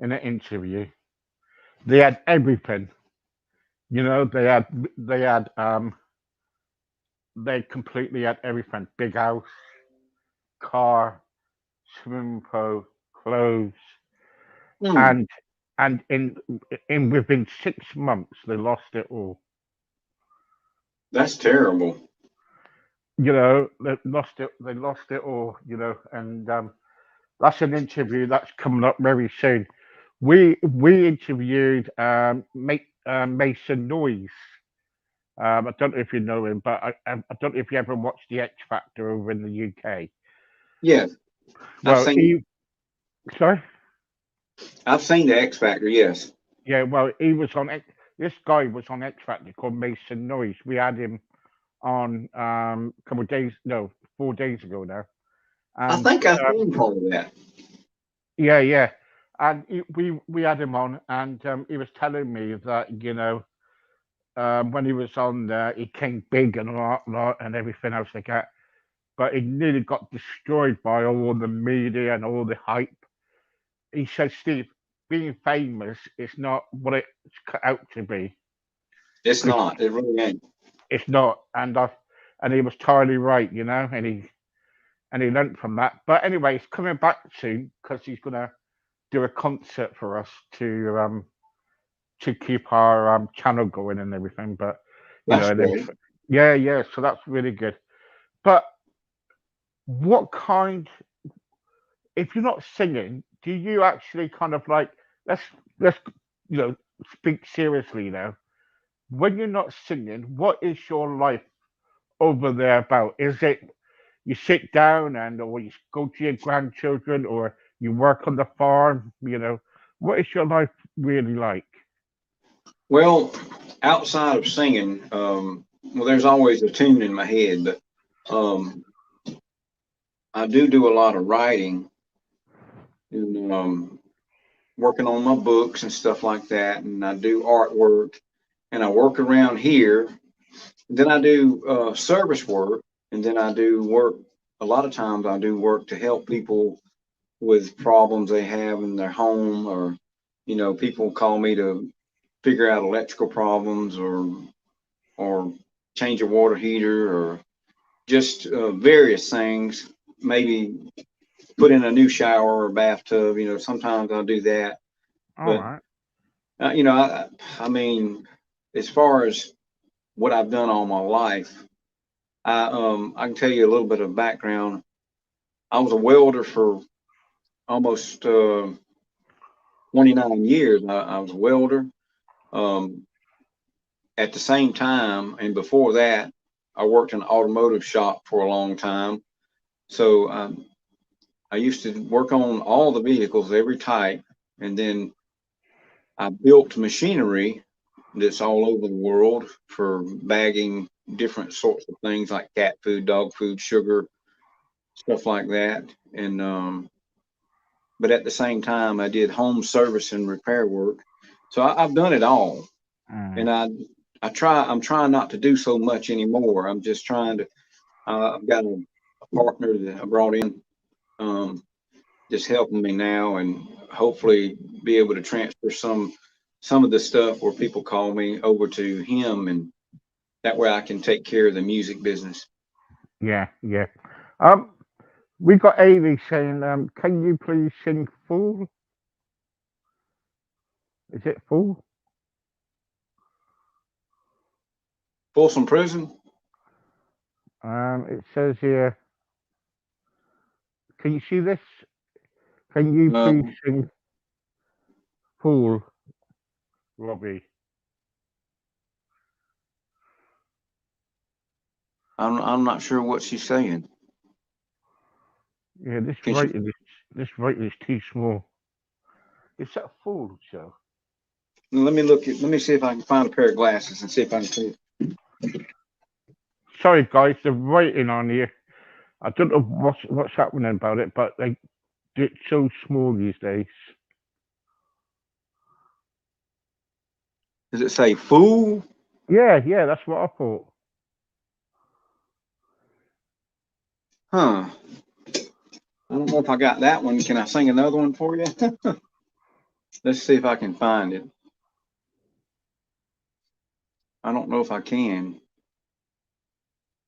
Speaker 1: in an interview, They had everything. You know, they completely had everything. Big house, car, swimming pool, clothes,
Speaker 2: Hmm,
Speaker 1: and in within 6 months they lost it all.
Speaker 2: that's terrible.
Speaker 1: You know, they lost it. They lost it all. You know, and that's an interview that's coming up very soon. We interviewed Mason Noyes. I don't know if you know him, but I don't know if you ever watched the X Factor over in the UK.
Speaker 2: Yes, I've
Speaker 1: Well,
Speaker 2: seen
Speaker 1: he sorry,
Speaker 2: I've seen the X Factor. Yes.
Speaker 1: yeah. Well, he was on X. This guy was on X Factor called Mason Noyes. We had him on a couple of days, no, 4 days ago now,
Speaker 2: I
Speaker 1: and
Speaker 2: think I've seen part of that.
Speaker 1: yeah, yeah. And we had him on, and he was telling me that when he was on there, he came big and lot and everything else like that. But he nearly got destroyed by all the media and all the hype. He said, Steve, being famous is not what it's cut out to be
Speaker 2: It's
Speaker 1: because
Speaker 2: not. It really ain't.
Speaker 1: it's not. And he was totally right, and he learned from that. But anyway, he's coming back soon because he's gonna do a concert for us to keep our channel going and everything. But
Speaker 2: That's
Speaker 1: and
Speaker 2: great.
Speaker 1: everything. Yeah, yeah. So that's really good. But what kind if you're not singing, do you actually kind of like let's you know speak seriously now? When you're not singing, what is your life over there about? Is it you sit down and or you go to your grandchildren or you work on the farm? What is your life really like?
Speaker 2: Well, outside of singing, well, there's always a tune in my head, but um, I do a lot of writing and working on my books and stuff like that, and I do artwork, and I work around here. And then I do service work, and then I do work. A lot of times, I do work to help people with problems they have in their home, or people call me to figure out electrical problems or change a water heater or just various things. Maybe put in a new shower or bathtub. Sometimes I'll do that.
Speaker 1: All
Speaker 2: But
Speaker 1: right.
Speaker 2: uh, you know, I, I mean, as far as what I've done all my life, I can tell you a little bit of background. I was a welder for almost 29 years. I was a welder. Um, at the same time, and before that, I worked in an automotive shop for a long time. So I used to work on all the vehicles, every type, and then I built machinery that's all over the world for bagging different sorts of things like cat food, dog food, sugar, stuff like that. And but at the same time, I did home service and repair work. So I've done it all,
Speaker 1: Mm.
Speaker 2: and I'm trying not to do so much anymore. I'm just trying to. I've got a partner that I brought in, um, just helping me now, and hopefully be able to transfer some of the stuff where people call me over to him, and that way I can take care of the music business.
Speaker 1: Yeah, yeah. Um, we got Amy saying, can you please sing "Fool"? Is it "Fool"?
Speaker 2: Folsom Prison.
Speaker 1: It says here. Can you see this? Can you please
Speaker 2: Um,
Speaker 1: sing "Fool," Robbie?
Speaker 2: I'm not sure what she's saying.
Speaker 1: Yeah,
Speaker 2: Can she?
Speaker 1: this writing is too small. Is that "Fool" Joe?
Speaker 2: Let me look at. Let me see if I can find a pair of glasses and see if I can see.
Speaker 1: Sorry, guys, the writing on here. I don't know what's happening about it, but it's so small these days.
Speaker 2: Does it say fool?
Speaker 1: Yeah, yeah, that's what I thought.
Speaker 2: Huh. I don't know if I got that one. Can I sing another one for you? Let's see if I can find it.
Speaker 4: I don't know if I can,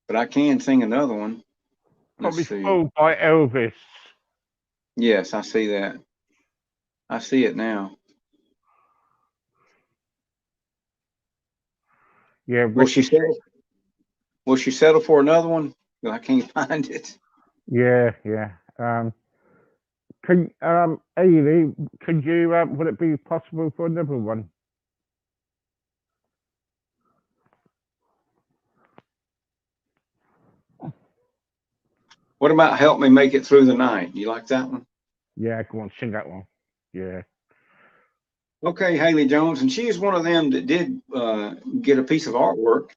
Speaker 4: but I can sing another one. Let's
Speaker 1: Probably
Speaker 4: see.
Speaker 1: Fooled by Elvis.
Speaker 4: Yes, I see that. I see it now.
Speaker 1: Yeah,
Speaker 4: Will she
Speaker 1: Ricky.
Speaker 4: settle? Will she settle for another one? I can't find it.
Speaker 1: Yeah, yeah. Can Ailey, could you would it be possible for another one?
Speaker 4: What about Help Me Make It Through the Night? You like that one?
Speaker 1: Yeah, go on, sing that one. Yeah.
Speaker 4: Okay, Haley Jones, and she is one of them that did get a piece of artwork.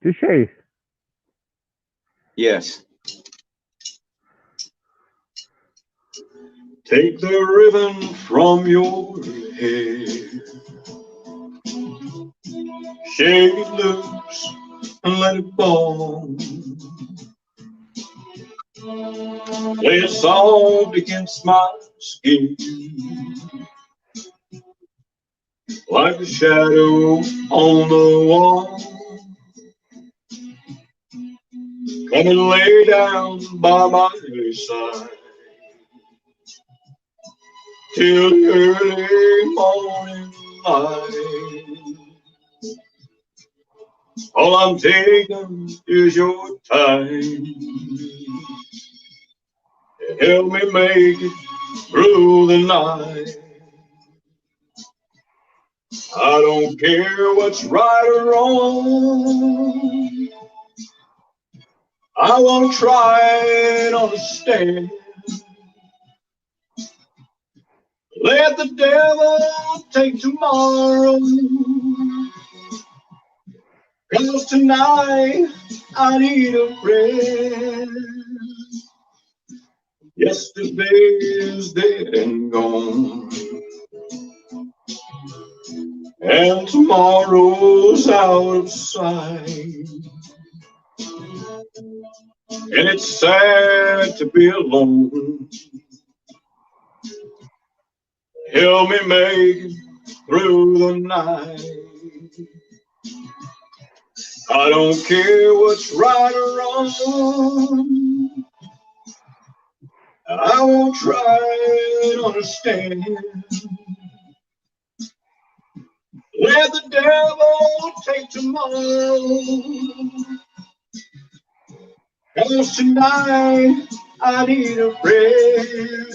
Speaker 1: Did she?
Speaker 4: Yes. Take the ribbon from your hair, shake it loose and let it fall. Lay it soft against my skin, like a shadow on the wall. Come and lay down by my side till the early morning light. All I'm taking is your time. Help me make it through the night. I don't care what's right or wrong. I won't try and understand. Let the devil take tomorrow. 'Cause tonight I need a friend. Yesterday is dead and gone, and tomorrow's out of sight. And it's sad to be alone. Help me make it through the night. I don't care what's right or wrong. I won't try and understand. Let the devil take tomorrow. 'Cause tonight I need a friend.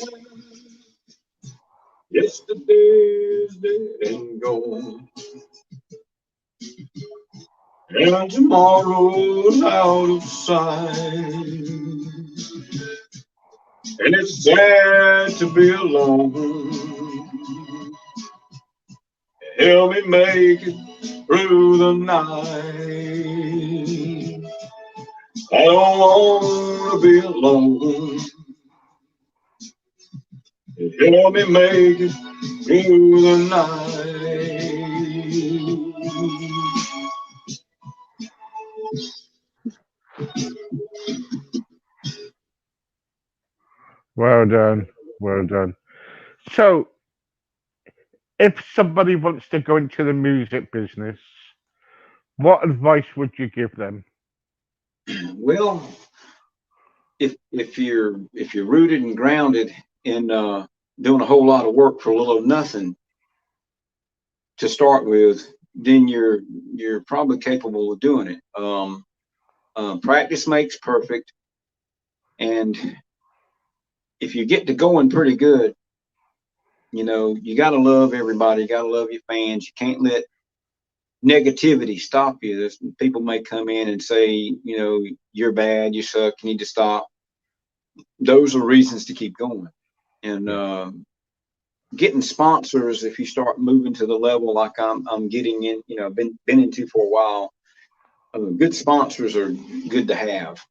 Speaker 4: Yesterday's dead and gone, and tomorrow's out of sight. And it's sad to be alone. Help me make it through the night. I don't want to be alone. Help me make it through the night.
Speaker 1: Well done. Well done. So, if somebody wants to go into the music business, what advice would you give them?
Speaker 4: Well, if you're rooted and grounded in doing a whole lot of work for a little nothing to start with, then you're probably capable of doing it. Practice makes perfect, and if you get to going pretty good, you know, you got to love everybody. You got to love your fans. You can't let negativity stop you. There's, people may come in and say, you know, you're bad, you suck, you need to stop. Those are reasons to keep going. And getting sponsors, if you start moving to the level like I'm getting in, you know, been into for a while, good sponsors are good to have.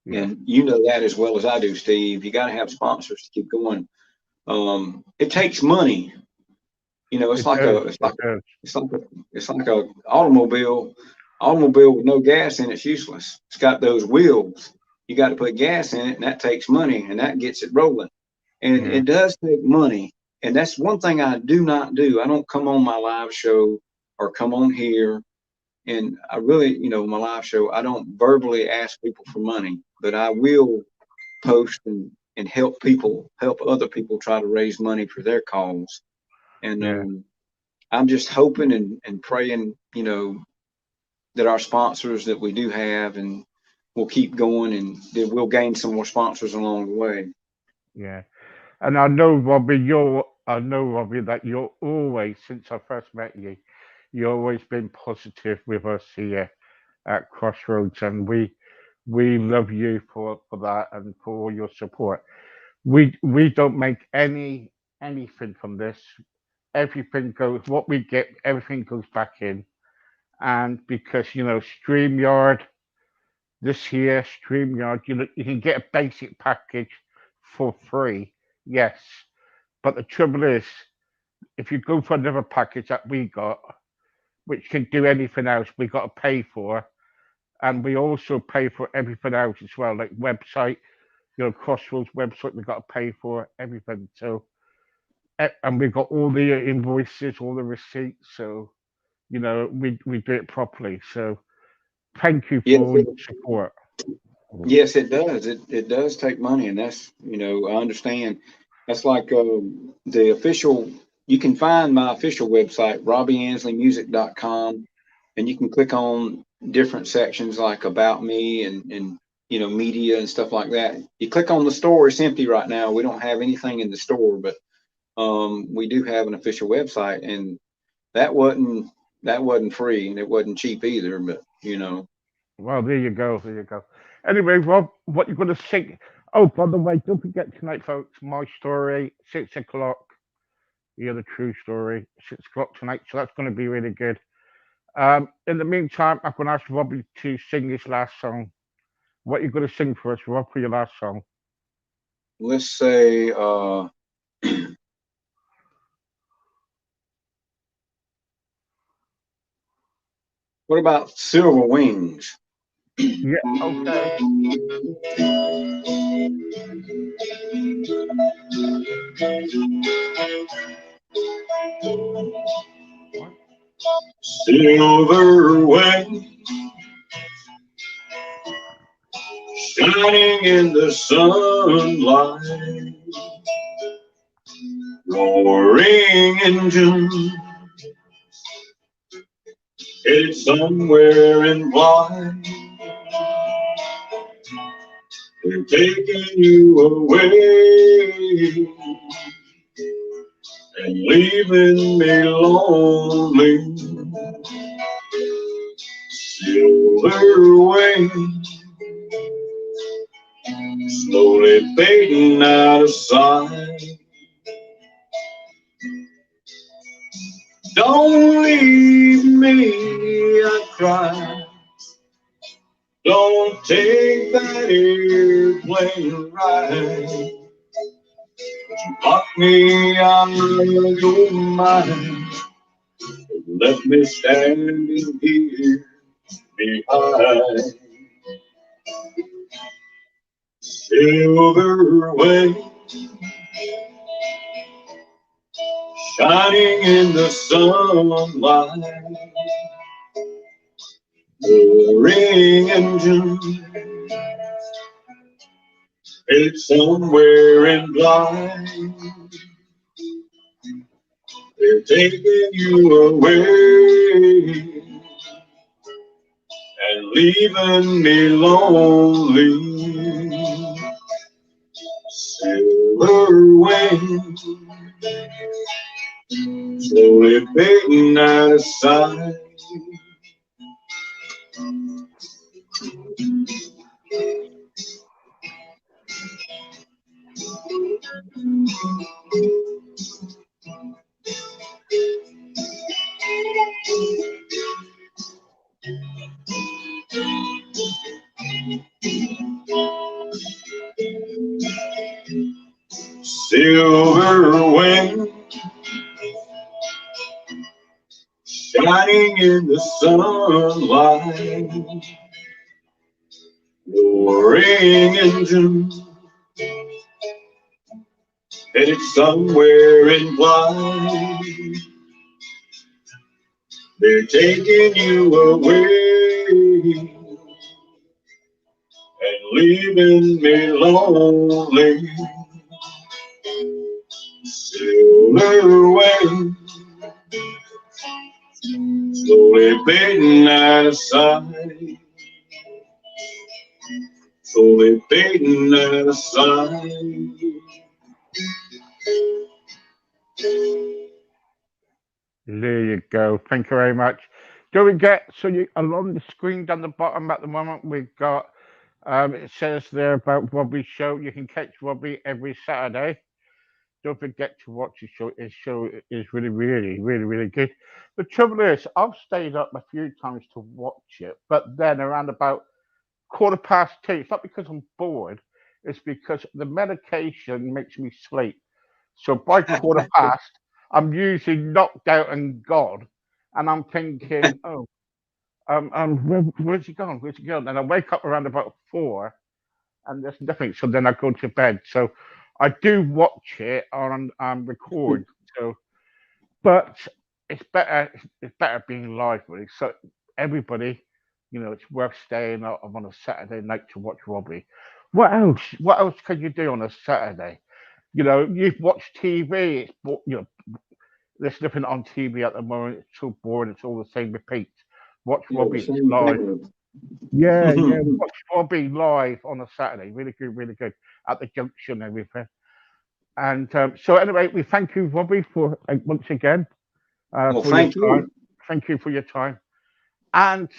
Speaker 1: Yeah.
Speaker 4: And you know that as well as I do, Steve. You got to have sponsors to keep going. It takes money. You know, it's like a automobile with no gas in it's useless. It's got those wheels. You got to put gas in it, and that takes money, and that gets it rolling. And it does take money. And that's one thing I do not do. I don't come on my live show or come on here. And I really, you know, my live show, I don't verbally ask people for money, but I will post and help other people try to raise money for their cause. And
Speaker 1: Yeah.
Speaker 4: I'm just hoping and praying, you know, that our sponsors that we do have, and we'll keep going, and that we'll gain some more sponsors along the way.
Speaker 1: Yeah. And I know, Robbie, that you're always, since I first met you, you've always been positive with us here at Crossroads, and we love you for that and for all your support. We don't make anything from this. Everything goes, what we get, everything goes back in. And because StreamYard, this here StreamYard, you can get a basic package for free, yes. But the trouble is, if you go for another package that we got, which can do anything else, we got to pay for, and we also pay for everything else as well, like website, Crossroads website, we got to pay for everything. So, and we got all the invoices, all the receipts. So, we do it properly. So, thank you for
Speaker 4: Yes,
Speaker 1: all your support.
Speaker 4: yes, it does. It does take money, and that's, you know, I understand. That's like the official. You can find my official website, robbieansleymusic.com, and you can click on different sections like about me and you know, media and stuff like that. You click on the store, it's empty right now. We don't have anything in the store, but we do have an official website, and that wasn't free, and it wasn't cheap either, but you know.
Speaker 1: Well, there you go. There you go. Anyway, Rob, what you're going to sing? Oh, by the way, don't forget tonight, folks, my story, 6 o'clock. Yeah, the true story, 6 o'clock tonight. So that's going to be really good. In the meantime, I'm going to ask Robbie to sing this last song. What you going to sing for us, Rob, for your last song?
Speaker 4: Let's say what about Silver Wings?
Speaker 1: Yeah, okay.
Speaker 3: Silver wings shining in the sunlight, roaring engine headed somewhere in flight. They're taking you away and leaving me lonely. Silver wings slowly fading out of sight. Don't leave me, I cry. Don't take that airplane ride. Lock me out of your mind. Left me standing here behind. Silver wings shining in the sunlight. Roaring engine it's somewhere in blind. They're taking you away and leaving me lonely. Silver wings slowly fading out of sight. Silver wings shining in the sunlight. Roaring engine headed somewhere in blind. they're taking you away and leaving me lonely. Silhouette slowly fading out of sight, slowly fading out of sight.
Speaker 1: There you go. Thank you very much. Don't forget, so you along the screen down the bottom at the moment, we've got it says there about Robbie's show. You can catch Robbie every Saturday. Don't forget to watch his show. His show is really, really, really, really good. The trouble is, I've stayed up a few times to watch it, but then around about 2:15, it's not because I'm bored, it's because the medication makes me sleep. So by quarter past, I'm usually knocked out and gone, and I'm thinking, oh, where's he gone? Where's he gone? And I wake up around about 4, and there's nothing. So then I go to bed. So I do watch it on record. So, but it's better. It's better being live, really. So everybody, it's worth staying up on a Saturday night to watch Robbie. What else? What else can you do on a Saturday? You've watched TV. There's nothing on TV at the moment. It's so boring. It's all the same repeats. Watch
Speaker 4: Yeah, the
Speaker 1: Robbie
Speaker 4: same
Speaker 1: live.
Speaker 4: thing.
Speaker 1: Yeah, yeah. Watch Robbie live on a Saturday. Really good, really good. At the junction and everything. And so anyway, we thank you, Robbie, for once again
Speaker 4: Well,
Speaker 1: for your
Speaker 4: thank
Speaker 1: time.
Speaker 4: you.
Speaker 1: Thank you for your time. And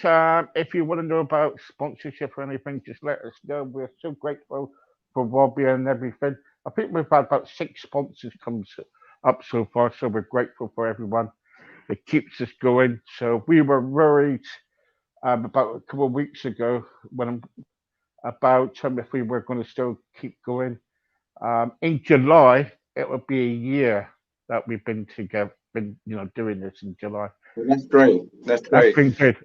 Speaker 1: if you want to know about sponsorship or anything, just let us know. We're so grateful for Robbie and everything. I think we've had about 6 sponsors come up so far, so we're grateful for everyone. It keeps us going. So we were worried about a couple of weeks ago when about if we were going to still keep going. In July, it would be a year that we've been together, doing this in July.
Speaker 4: Well, that's great. That's
Speaker 1: That's
Speaker 4: great.
Speaker 1: been good.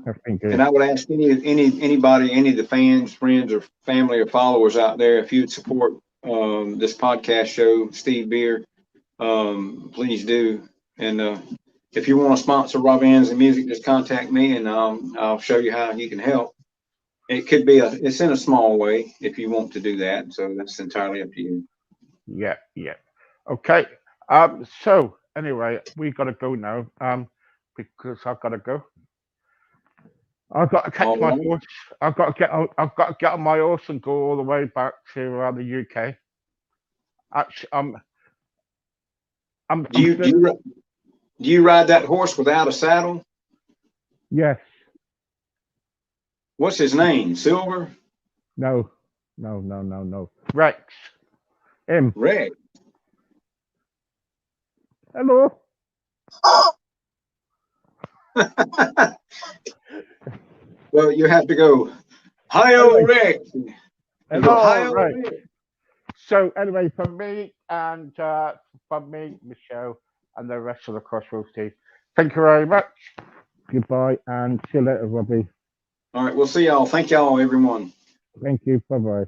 Speaker 1: That's been good.
Speaker 4: And I would ask anybody, any of the fans, friends, or family or followers out there, if you'd support this podcast show, Steve Beer, please do. And if you want to sponsor Robbie Ansley Music, just contact me, and I'll show you how you can help. It could be it's in a small way if you want to do that. So that's entirely up to you.
Speaker 1: Yeah, yeah. Okay. So anyway, we gotta go now. Because I've gotta go. I've got to catch
Speaker 4: All
Speaker 1: my
Speaker 4: right.
Speaker 1: horse. I've got to get on. I've got to get on my horse and go all the way back to the UK. Actually,
Speaker 4: Do you do you, ri- do you ride that horse without a saddle?
Speaker 1: yes.
Speaker 4: What's his name? Silver?
Speaker 1: No. No. No. No. No. Rex. Him.
Speaker 4: Rex.
Speaker 1: Hello.
Speaker 4: Well, you have to go. Hi-yo,
Speaker 1: Anyway,
Speaker 4: Rex. You go,
Speaker 1: hello.
Speaker 4: hi-yo,
Speaker 1: Right.
Speaker 4: Rex.
Speaker 1: So anyway, from me and from me, Michelle, and the rest of the Crossroads team, thank you very much. Goodbye, and see you later, Robbie.
Speaker 4: All right, we'll see y'all. Thank y'all, everyone.
Speaker 1: Thank you. Bye bye.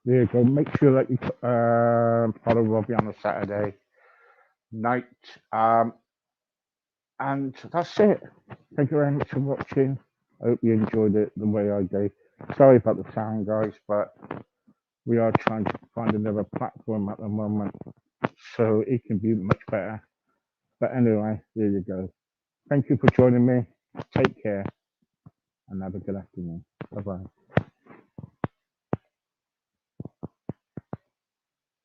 Speaker 1: There you go. Make sure that you follow Robbie on a Saturday night. And that's it. Thank you very much for watching. I hope you enjoyed it the way I did. Sorry about the sound, guys, but we are trying to find another platform at the moment so it can be much better. But anyway, there you go. Thank you for joining me. Take care and have a good afternoon. Bye bye.